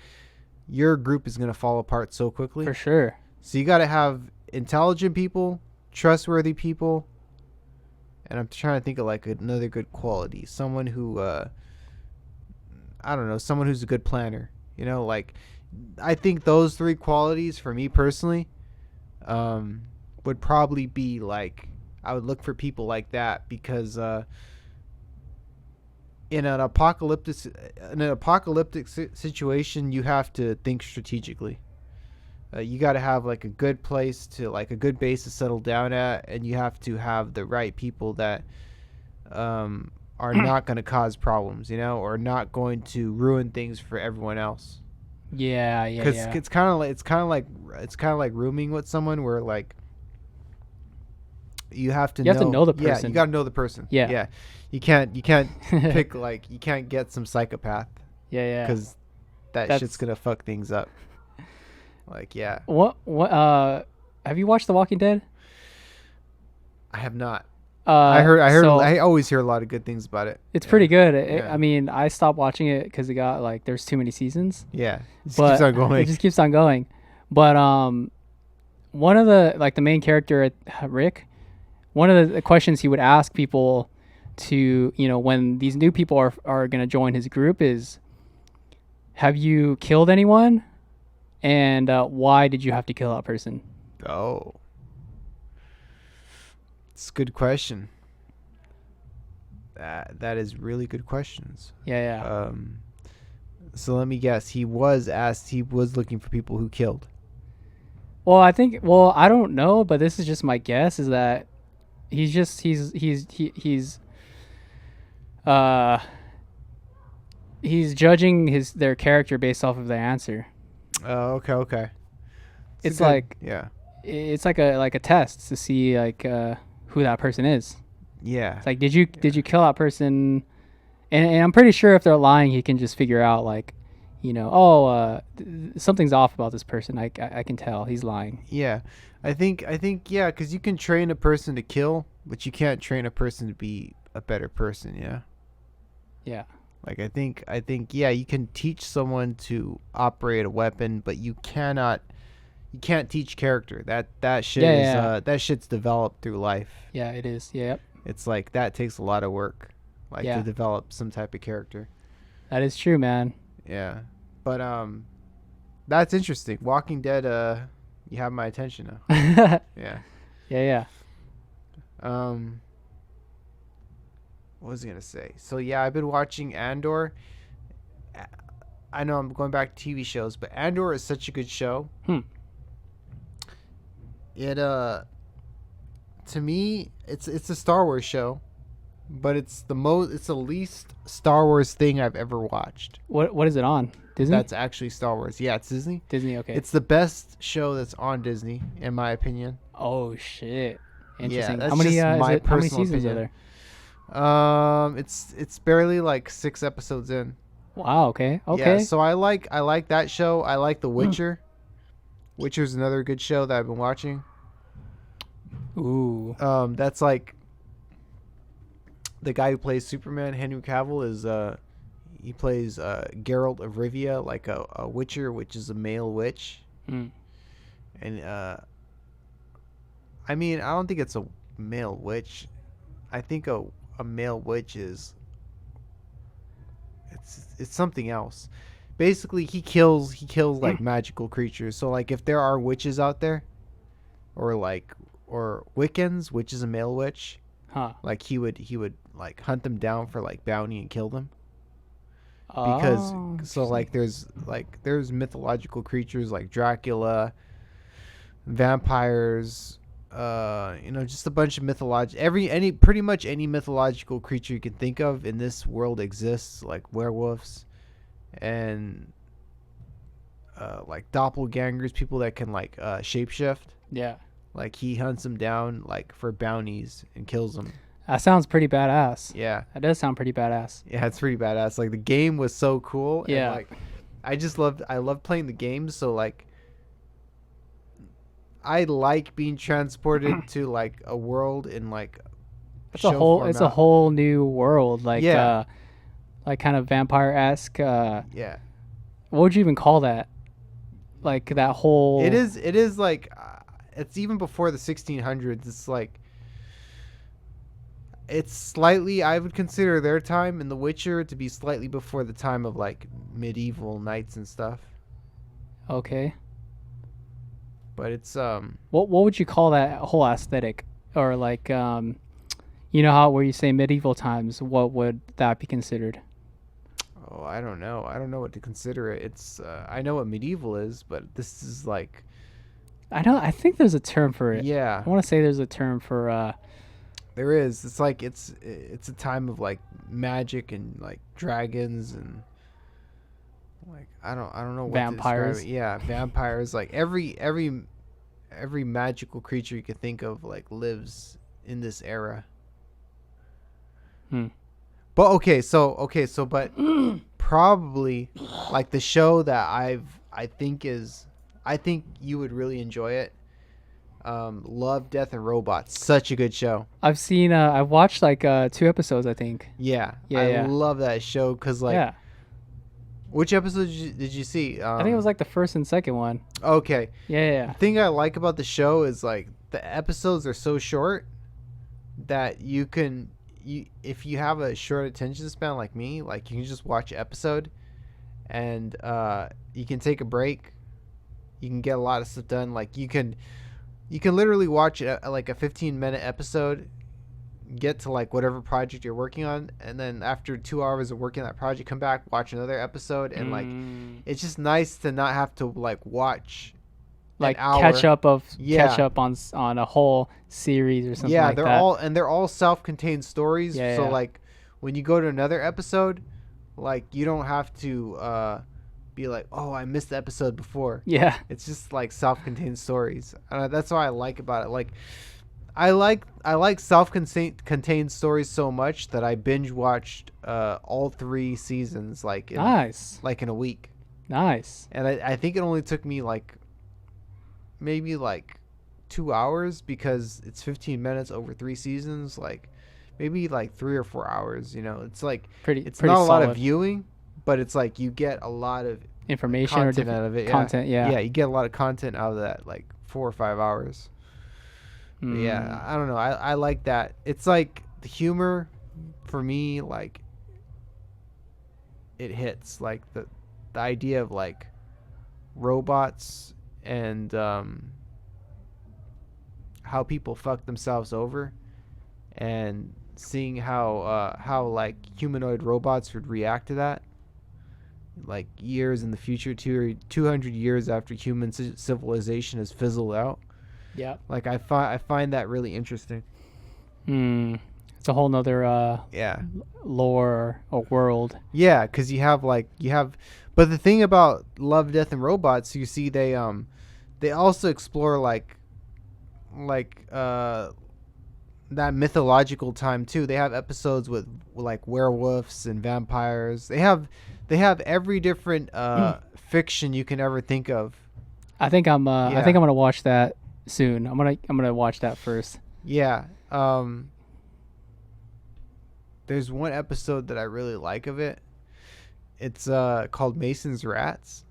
your group is gonna fall apart so quickly. For sure. So you got to have intelligent people, trustworthy people, and I'm trying to think of like another good quality. Someone who I don't know, someone who's a good planner. Like I think those three qualities for me personally would probably be like I would look for people like that, because in an apocalyptic situation, you have to think strategically. You got to have like a good place to like a good base to settle down at, and you have to have the right people that are not going to cause problems, or not going to ruin things for everyone else. Yeah. Because it's kind of like rooming with someone, where like you have to know the person. Yeah, you got to know the person. Yeah. You can't pick like you can't get some psychopath. Yeah. Because that's shit's gonna fuck things up. Like yeah. What have you watched The Walking Dead? I have not. I heard. So I always hear a lot of good things about it. it's pretty good. Yeah. I mean, I stopped watching it because it got like there's too many seasons. Yeah, it just But keeps on going. it just keeps on going. But one of the main character, Rick, one of the questions he would ask people to, when these new people are going to join his group is, have you killed anyone? And why did you have to kill that person? Oh, it's a good question. That is really good questions. Yeah. So let me guess. He was looking for people who killed. Well, I don't know, but this is just my guess, is that he's judging their character based off of the answer. Oh, okay. It's like a test to see like who that person is. Yeah. It's like, did you kill that person? And I'm pretty sure if they're lying, he can just figure out like, something's off about this person. I can tell he's lying. Yeah, I think yeah, because you can train a person to kill, but you can't train a person to be a better person. Yeah. Yeah. Like I think yeah, you can teach someone to operate a weapon, but you can't teach character. That shit that shit's developed through life. Yeah, it is. Yep. It's like that takes a lot of work, like to develop some type of character. That is true, man. Yeah. But that's interesting. Walking Dead, you have my attention now. Yeah. Yeah. What was I gonna say? So yeah, I've been watching Andor. I know I'm going back to TV shows, but Andor is such a good show. It to me, it's a Star Wars show, but it's the least Star Wars thing I've ever watched. What is it on? Disney? That's actually Star Wars. Yeah, it's Disney. Disney, okay. It's the best show that's on Disney, in my opinion. Oh shit! Interesting. Yeah, that's how many? How many seasons opinion. are there? It's barely like 6 episodes in. Wow. Okay. Yeah, so I like that show. I like The Witcher. Witcher's another good show that I've been watching. Ooh. That's like the guy who plays Superman, Henry Cavill, is he plays Geralt of Rivia, like a Witcher, which is a male witch. And I mean, I don't think it's a male witch. I think a male witch is it's something else. Basically, he kills like magical creatures. So like if there are witches out there, or Wiccans, which is a male witch, Huh. like he would like hunt them down for like bounty and kill them. because Oh, so like there's mythological creatures like Dracula, vampires, just a bunch of pretty much any mythological creature you can think of in this world exists, like werewolves and like doppelgangers, people that can like shapeshift. yeah. Like he hunts them down like for bounties and kills them. That sounds pretty badass. Yeah. That does sound pretty badass. Yeah, it's pretty badass. Like the game was so cool, and Yeah. like I loved playing the game. So like I like being transported to like a world in like It's show a whole new world, like Yeah. like kind of vampire-esque. Yeah, What would you even call that? Like that whole. it is like it's even before the 1600s. It's like it's slightly, I would consider their time in The Witcher to be slightly before the time of like medieval knights and stuff. Okay. But it's What would you call that whole aesthetic, or like you know how where you say medieval times? What would that be considered? oh, I don't know. I don't know what to consider it. It's I know what medieval is, but this is like I think there's a term for it. yeah, I want to say there's a term for. there is. It's like it's a time of like magic and like dragons and like I don't know what Vampires. to describe it. Yeah, vampires. Like every magical creature you could think of like lives in this era. Hmm. But but probably like the show that I think you would really enjoy it. Love, Death, and Robots. Such a good show. I've seen. I've watched like 2 episodes. I think. Yeah, Yeah, I yeah. love that show because like, Yeah. which episode did you see? I think it was like the first and second one. Okay. Yeah. Yeah. Yeah. The thing I like about the show is like the episodes are so short that if you have a short attention span like me, like you can just watch an episode and you can take a break. You can get a lot of stuff done. Like you can literally watch like a 15-minute episode, get to like whatever project you're working on, and then after 2 hours of working on that project, come back, watch another episode, and like it's just nice to not have to like watch like an hour. catch up Yeah. on a whole series or something Yeah, like they're that. they're all self-contained stories. Yeah, So yeah. like when you go to another episode, like you don't have to be like, oh, I missed the episode before. Yeah. It's just like self-contained stories. That's what I like about it. Like I like self-contained stories so much that I binge watched all 3 seasons like Nice. in a week. Nice. And I think it only took me like maybe like 2 hours because it's 15 minutes over 3 seasons, like maybe like 3 or 4 hours, it's like it's pretty not a lot of solid. viewing, but it's like you get a lot of Information or content different out of it. content. Yeah. Yeah, you get a lot of content out of that, like 4 or 5 hours. But yeah, I don't know. I like that. It's like the humor for me, like it hits like the idea of like robots and how people fuck themselves over, and seeing how like humanoid robots would react to that, like years in the future, 200 years after human civilization has fizzled out. Yeah. Like I find that really interesting. It's a whole nother Yeah. lore or world. Yeah, because you have but the thing about Love, Death, and Robots, you see they also explore like that mythological time too. They have episodes with like werewolves and vampires. They have every different fiction you can ever think of. I think I'm Yeah. gonna watch that soon. I'm gonna watch that first. Yeah. There's one episode that I really like of it. It's called Mason's Rats.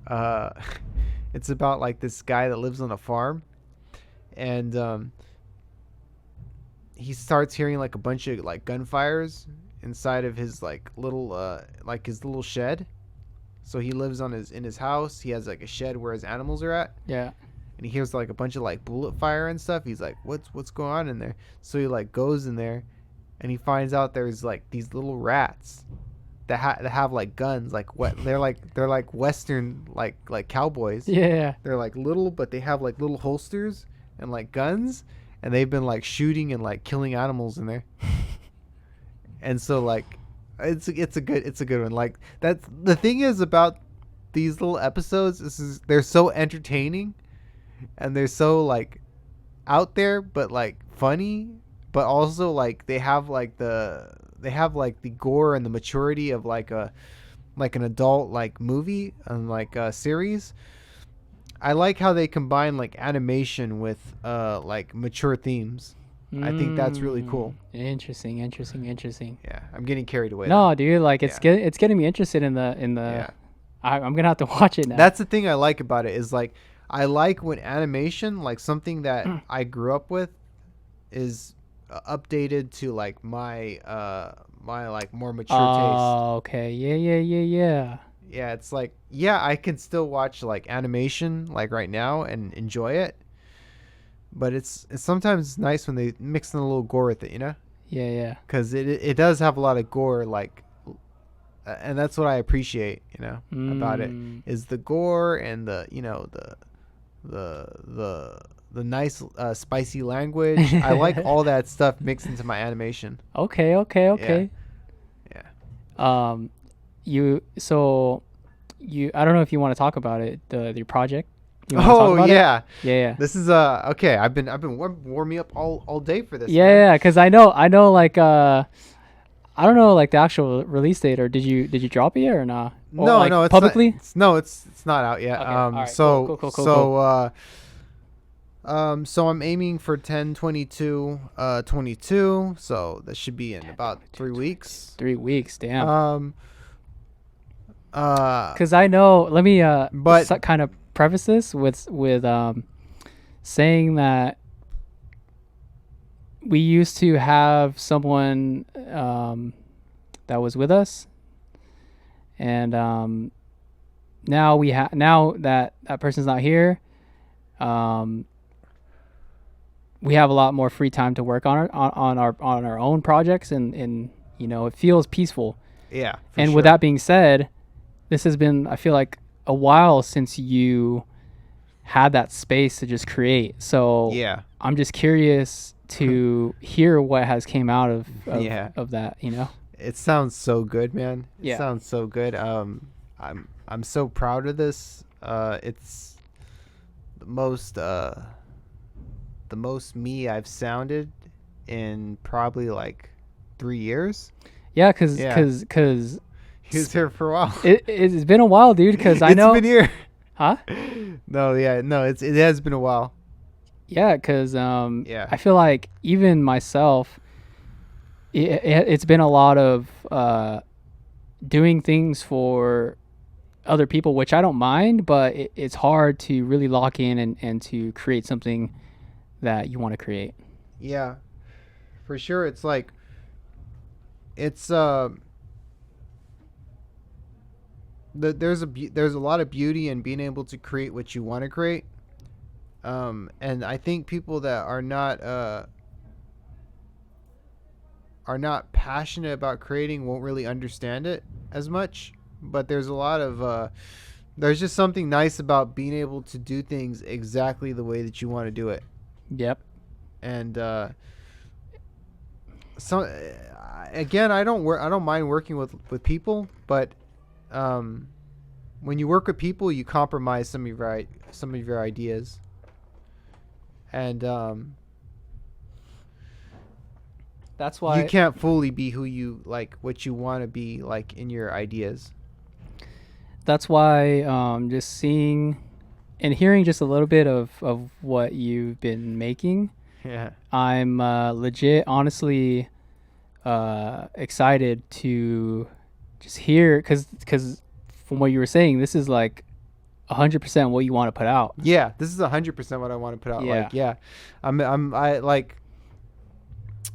It's about like this guy that lives on a farm, and he starts hearing like a bunch of like gunfires inside of his like little shed. So he lives in his house. He has like a shed where his animals are at. Yeah. And he hears like a bunch of like bullet fire and stuff. He's like, what's going on in there? So he like goes in there, and he finds out there's like these little rats that have like guns, like what they're like Western like cowboys. Yeah. They're like little, but they have like little holsters and like guns, and they've been like shooting and like killing animals in there. And so like it's a good one. Like that's the thing is about these little episodes is they're so entertaining, and they're so like out there, but like funny, but also like they have like the gore and the maturity of like an adult like movie and like a series. I like how they combine like animation with like mature themes. I think that's really cool. Interesting. Yeah, I'm getting carried away. No, dude, like it's getting me interested in the. Yeah. I'm gonna have to watch it now. That's the thing I like about it is like I like when animation, like something that I grew up with, is updated to like my like more mature taste. Oh, okay. Yeah. Yeah, it's like I can still watch like animation like right now and enjoy it. But it's sometimes nice when they mix in a little gore with it, you know? Yeah. Because it does have a lot of gore, like, and that's what I appreciate, you know, about it is the gore and the nice spicy language. I like all that stuff mixed into my animation. Okay. Yeah. I don't know if you want to talk about it, your project. Oh yeah. Yeah. This is okay. I've been warming up all day for this. Yeah, because I know like I don't know like the actual release date, or did you drop it yet or not? Or, no, like, no, it's publicly. It's not out yet. Okay. All right. So Cool. so I'm aiming for 10/22/22. So that should be in about 3 weeks. 3 weeks, damn. Because I know. Let me but kind of preface this with saying that we used to have someone that was with us, and now that person's not here, we have a lot more free time to work on our own projects, and it feels peaceful. Yeah. And with that being said, this has been, I feel like, a while since you had that space to just create. So yeah, I'm just curious to hear what has came out of that. It sounds so good, man. It Yeah. sounds so good. I'm so proud of this. It's the most me I've sounded in probably like 3 years. Yeah, because he was here for a while. It's been a while, dude. Because I know it's been here. Huh? No, it has been a while. Yeah, because I feel like even myself, it's been a lot of doing things for other people, which I don't mind, but it's hard to really lock in and to create something that you want to create. Yeah, for sure. It's like there's a lot of beauty in being able to create what you want to create, and I think people that are not passionate about creating won't really understand it as much. But there's a lot of there's just something nice about being able to do things exactly the way that you want to do it. Yep. And so again, I don't mind working with people, but when you work with people, you compromise some of your ideas, and that's why you can't fully be who you like, what you want to be like in your ideas. That's why just seeing and hearing just a little bit of what you've been making, yeah, I'm legit honestly excited to just hear, because from what you were saying, this is like 100% what you want to put out. Yeah, this is 100% what I want to put out. Yeah. Like, yeah, I like,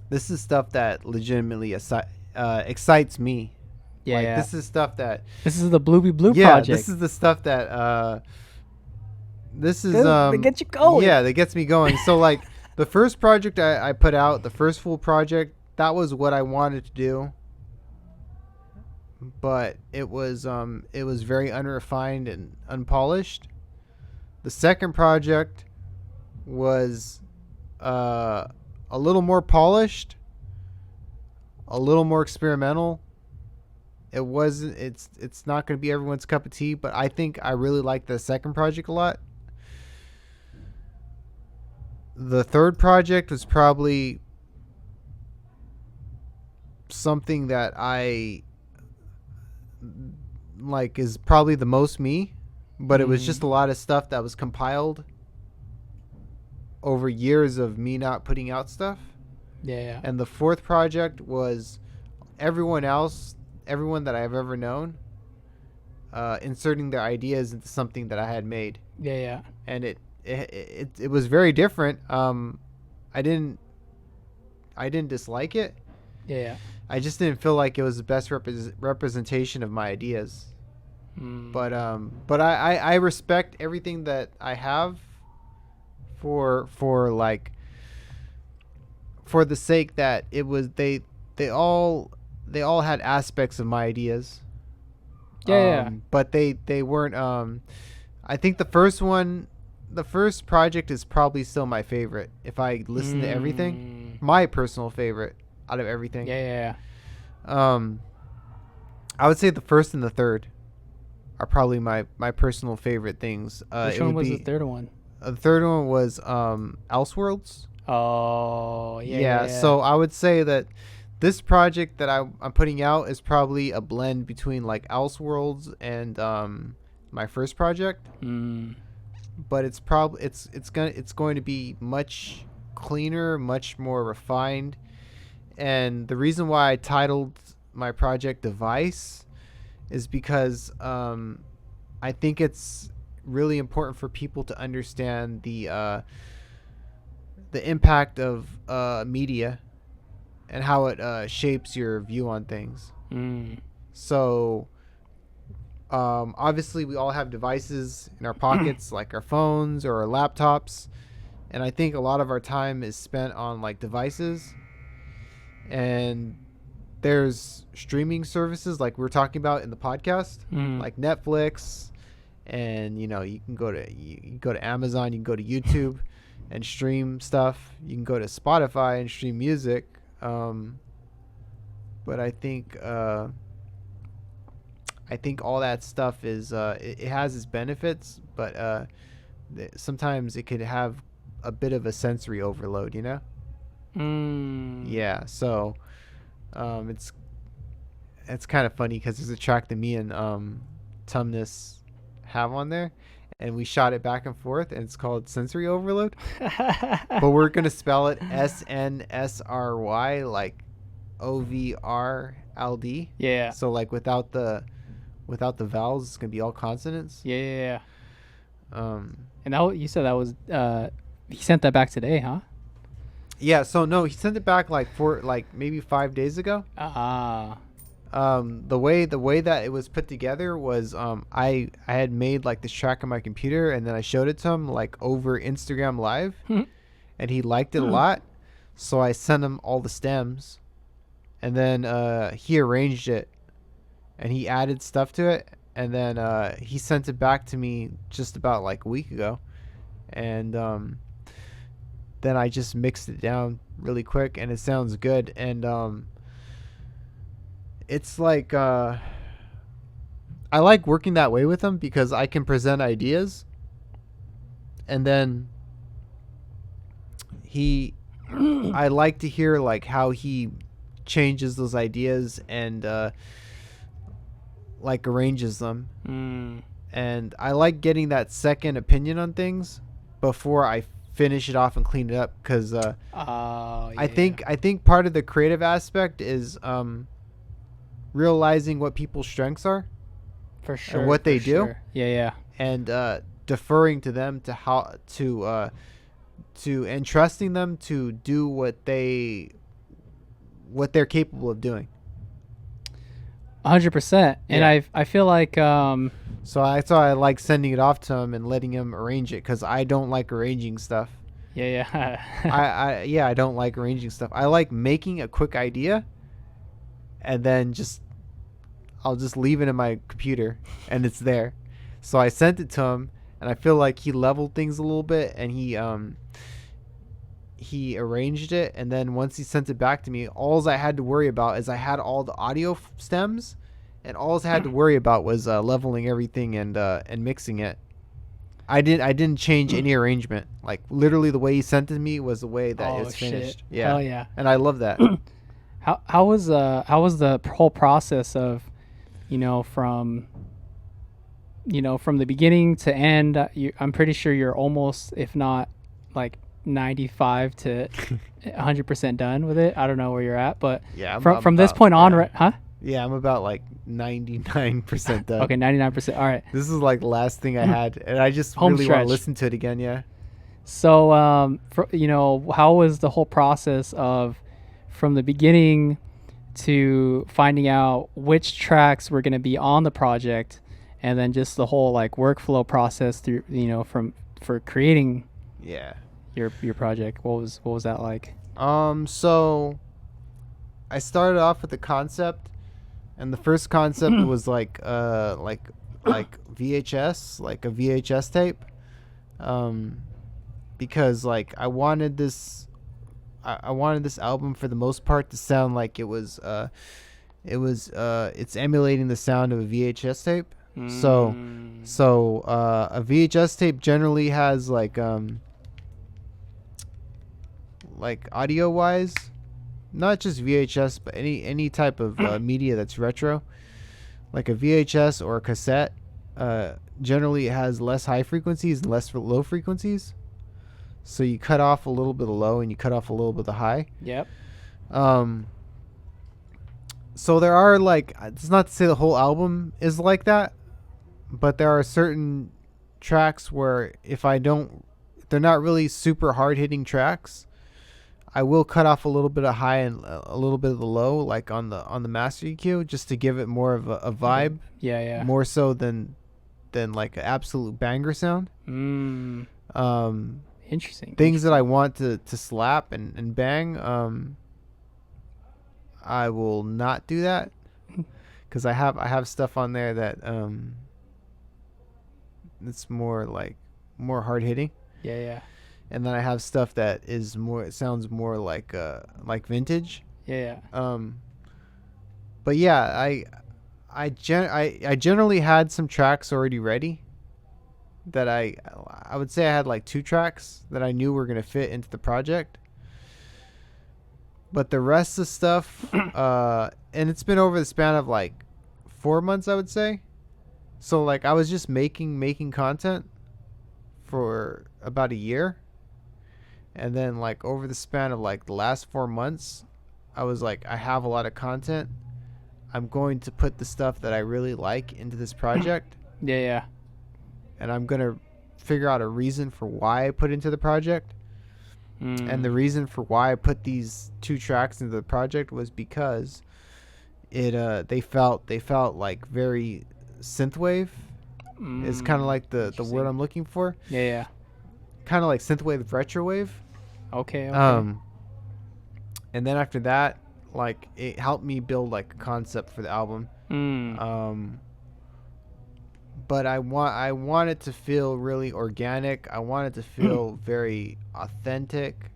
this is stuff that legitimately excites me. Yeah, like, this is stuff that this is the Bluebebleu yeah, project. This is the stuff that this is that gets you going. Yeah, that gets me going. So like the first project I put out, the first full project, that was what I wanted to do. but it was very unrefined and unpolished. The second project was a little more polished, a little more experimental. It wasn't. It's not going to be everyone's cup of tea, but I think I really like the second project a lot. The third project was probably something that I like is probably the most me, but it was just a lot of stuff that was compiled over years of me not putting out stuff. Yeah. And the fourth project was everyone that I've ever known, inserting their ideas into something that I had made. Yeah. And it was very different. I didn't dislike it. Yeah. I just didn't feel like it was the best representation of my ideas. But I respect everything that I have for the sake that it was they all had aspects of my ideas. Yeah. But they weren't. I think the first project is probably still my favorite. If I listen to everything, my personal favorite out of everything. Yeah. I would say the first and the third are probably my personal favorite things. Which one was the third one? The third one was Elseworlds. Oh, yeah. So I would say that this project that I'm putting out is probably a blend between like Elseworlds and my first project. But it's probably it's going to be much cleaner, much more refined. And the reason why I titled my project Device is because I think it's really important for people to understand the impact of media and how it shapes your view on things. So obviously we all have devices in our pockets like our phones or our laptops, and I think a lot of our time is spent on like devices. And there's streaming services like we're talking about in the podcast, like Netflix, and you can go to Amazon, you can go to YouTube and stream stuff. You can go to Spotify and stream music. But I think all that stuff is it has its benefits, but sometimes it could have a bit of a sensory overload, Yeah, so it's kind of funny because there's a track that me and Tumnus have on there, and we shot it back and forth, and it's called Sensory Overload. But we're gonna spell it SNSRY, like OVRLD. Yeah. So like without the vowels, it's gonna be all consonants. Yeah. And that you said that was he sent that back today, huh? Yeah, so no, he sent it back like maybe 5 days ago. The way that it was put together was I had made like this track on my computer, and then I showed it to him like over Instagram Live, and he liked it a lot. So I sent him all the stems, and then he arranged it, and he added stuff to it, and then he sent it back to me just about like a week ago, and then I just mixed it down really quick, and it sounds good. And it's like I like working that way with him because I can present ideas, and then I like to hear like how he changes those ideas and like arranges them. And I like getting that second opinion on things before I finish it off and clean it up, because I think part of the creative aspect is realizing what people's strengths are, for sure, and what they do. Yeah. And deferring to them to how to and trusting them to do what they're capable of doing. 100%. And I feel like so I like sending it off to him and letting him arrange it, because I don't like arranging stuff. Yeah. I don't like arranging stuff. I like making a quick idea, and then I'll just leave it in my computer, and it's there. So I sent it to him, and I feel like he leveled things a little bit, and he arranged it, and then once he sent it back to me, all I had to worry about is I had all the audio stems, and all I had to worry about was leveling everything and mixing it. I didn't change any arrangement. Like literally the way he sent it to me was the way that it's finished. Shit. Yeah. Hell yeah. And I love that. How was the whole process of, from the beginning to end? I'm pretty sure you're almost, if not like 95 to 100% done with it. I don't know where you're at, but yeah, from this point on, huh? Yeah, I'm about like 99% done. Okay, 99%. All right. This is like the last thing I had, and I just Home really want stretch. to listen to it again. Yeah. So, how was the whole process of from the beginning to finding out which tracks were going to be on the project, and then just the whole like workflow process through, for creating Yeah. your project? What was that like? So I started off with the concept, and the first concept was like VHS, like a VHS tape. Because like I wanted this album for the most part to sound like it's emulating the sound of a VHS tape. So a VHS tape generally has like audio wise, not just VHS, but any type of media that's retro, like a VHS or a cassette, generally it has less high frequencies and less low frequencies. So you cut off a little bit of low and you cut off a little bit of the high. Yep. So there are like, it's not to say the whole album is like that, but there are certain tracks where if they're not really super hard hitting tracks, I will cut off a little bit of high and a little bit of the low, like on the master EQ, just to give it more of a vibe. Yeah, yeah. More so than like an absolute banger sound. Interesting. Things that I want to slap and bang, I will not do that, because I have stuff on there that it's more hard hitting. Yeah, yeah. And then I have stuff that it sounds more like vintage. Yeah, yeah. But yeah, I generally had some tracks already ready that I would say I had like 2 tracks that I knew were going to fit into the project. But the rest of the stuff, and it's been over the span of like 4 months, I would say. So like I was just making content for about a year. And then like over the span of like the last 4 months, I was like, I have a lot of content. I'm going to put the stuff that I really like into this project. Yeah, yeah. And I'm going to figure out a reason for why I put into the project. And the reason for why I put these 2 tracks into the project was because they felt like very synthwave. Is kind of like the word I'm looking for. Yeah, yeah. Kind of like synthwave retrowave. Okay. And then after that, like it helped me build like a concept for the album. But I want it to feel really organic. I want it to feel very authentic,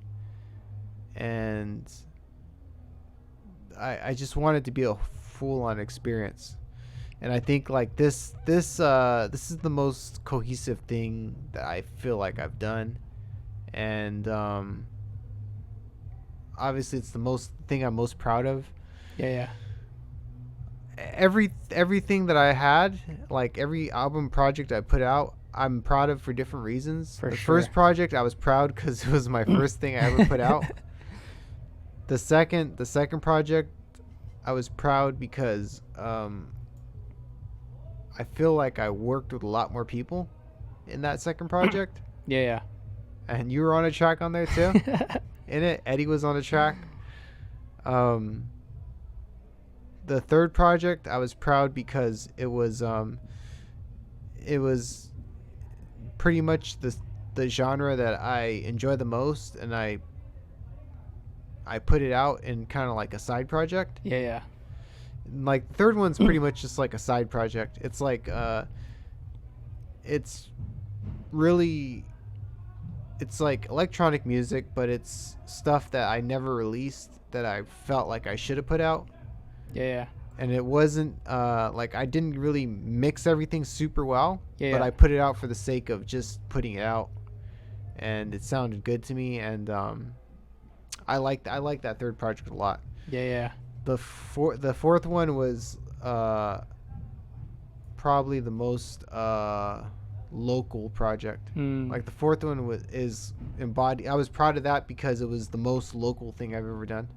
and I just want it to be a full-on experience. And I think like this is the most cohesive thing that I feel like I've done, and obviously it's the thing I'm most proud of. Yeah, yeah. Everything that I had, like every album project I put out, I'm proud of for different reasons. The first project I was proud because it was my first thing I ever put out. The second project I was proud because I feel like I worked with a lot more people in that second project. Yeah, yeah. And you were on a track on there too. In it, Eddie was on a track. The third project I was proud because it was pretty much the genre that I enjoy the most, and I put it out in kind of like a side project. Yeah, yeah. like the third one's pretty much just like a side project. It's like it's really it's like electronic music, but it's stuff that I never released that I felt like I should have put out. Yeah. And it wasn't like I didn't really mix everything super well, Yeah. but I put it out for the sake of just putting it out, and it sounded good to me, and I like that third project a lot. Yeah. The fourth one was probably the most local project. Like the fourth one is embodied. I was proud of that because it was the most local thing I've ever done.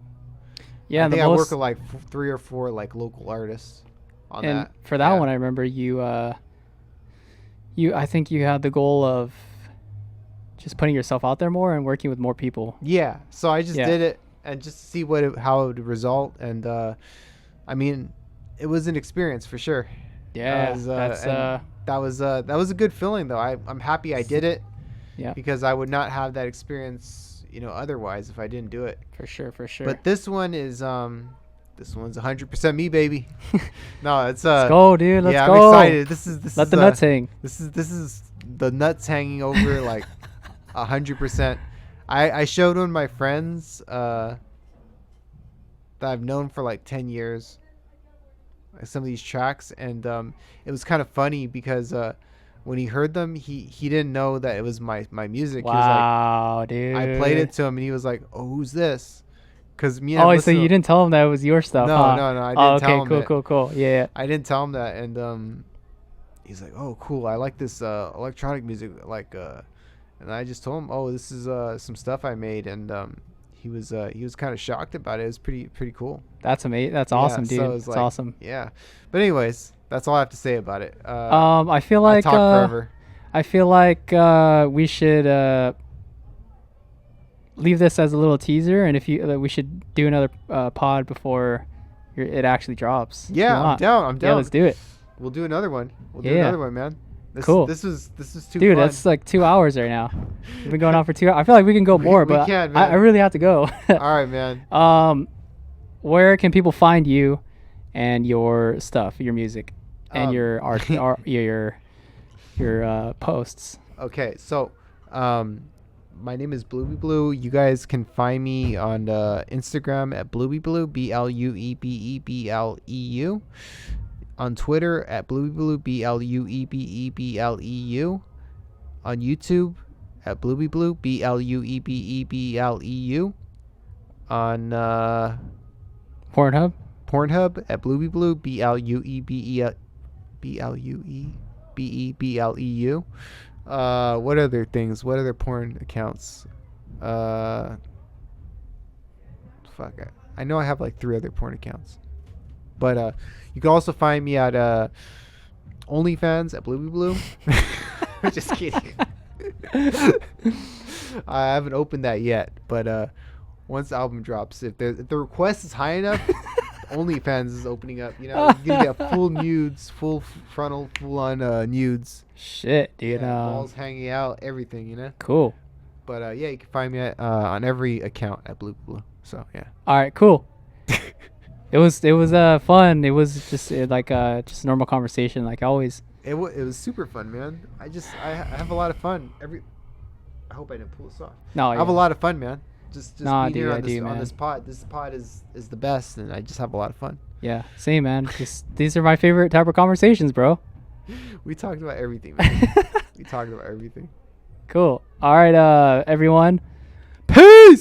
Yeah, I think I work with like 3 or 4 like local artists on and that. For that one, I remember you. I think you had the goal of just putting yourself out there more and working with more people. Yeah, so I just did it and just to see how it would result, and I mean, it was an experience for sure. Yeah, that was a good feeling though. I'm happy I did it. Yeah, because I would not have that experience, otherwise if I didn't do it. For sure. But this one is this one's 100% me, baby. No, it's let's go, dude. Let's go. I'm excited. This is Let the nuts hang. This is the nuts hanging over like 100%. I showed one of my friends that I've known for like 10 years some of these tracks, and it was kind of funny because when he heard them, he didn't know that it was my music. Wow, he was like, dude. I played it to him, and he was like, "Oh, who's this?" Because me. Oh, so you didn't tell him that it was your stuff? No, huh? no. I didn't tell him. Cool. Yeah. I didn't tell him that, and he's like, "Oh, cool. I like this electronic music." And I just told him, "Oh, this is some stuff I made," and he was kind of shocked about it. It was pretty cool. That's amazing. That's awesome, dude. So it's like, awesome. Yeah. But anyways, that's all I have to say about it. I feel like I talk forever. I feel like we should leave this as a little teaser, and we should do another pod before it actually drops. Yeah, I'm down. Yeah, let's do it. We'll do another one. Do another one, man. Cool. This is too Dude, fun. that's like 2 hours right now. We've been going on for 2 hours. I feel like we can go more, but can, man. I really have to go. All right, man. Where can people find you and your stuff, your music, and your art, your posts? Okay, so my name is Bluebebleu. You guys can find me on Instagram at Bluebebleu, BLUEBEBLEU. On Twitter at Bluebebleu, BLUEBEBLEU. On YouTube at Bluebebleu, BLUEBEBLEU. On Pornhub at Bluebebleu, BLUEBEBLEU. What other things? What other porn accounts? Fuck. I know I have like 3 other porn accounts. But you can also find me at OnlyFans at Bluebebleu. Just kidding. I haven't opened that yet, but once the album drops, if the request is high enough, OnlyFans is opening up. You can get full nudes, full frontal, full on nudes. Shit, dude. Balls hanging out, everything. Cool. But yeah, you can find me on every account at Bluebebleu. So yeah. All right, cool. It was fun. It was just just a normal conversation, like always. It was super fun, man. I have a lot of fun. I hope I didn't pull this off. No, I have a lot of fun, man. Just being here on this pod. This pod is the best, and I just have a lot of fun. Yeah, same, man. These are my favorite type of conversations, bro. We talked about everything, man. We talked about everything. Cool. All right, everyone. Peace.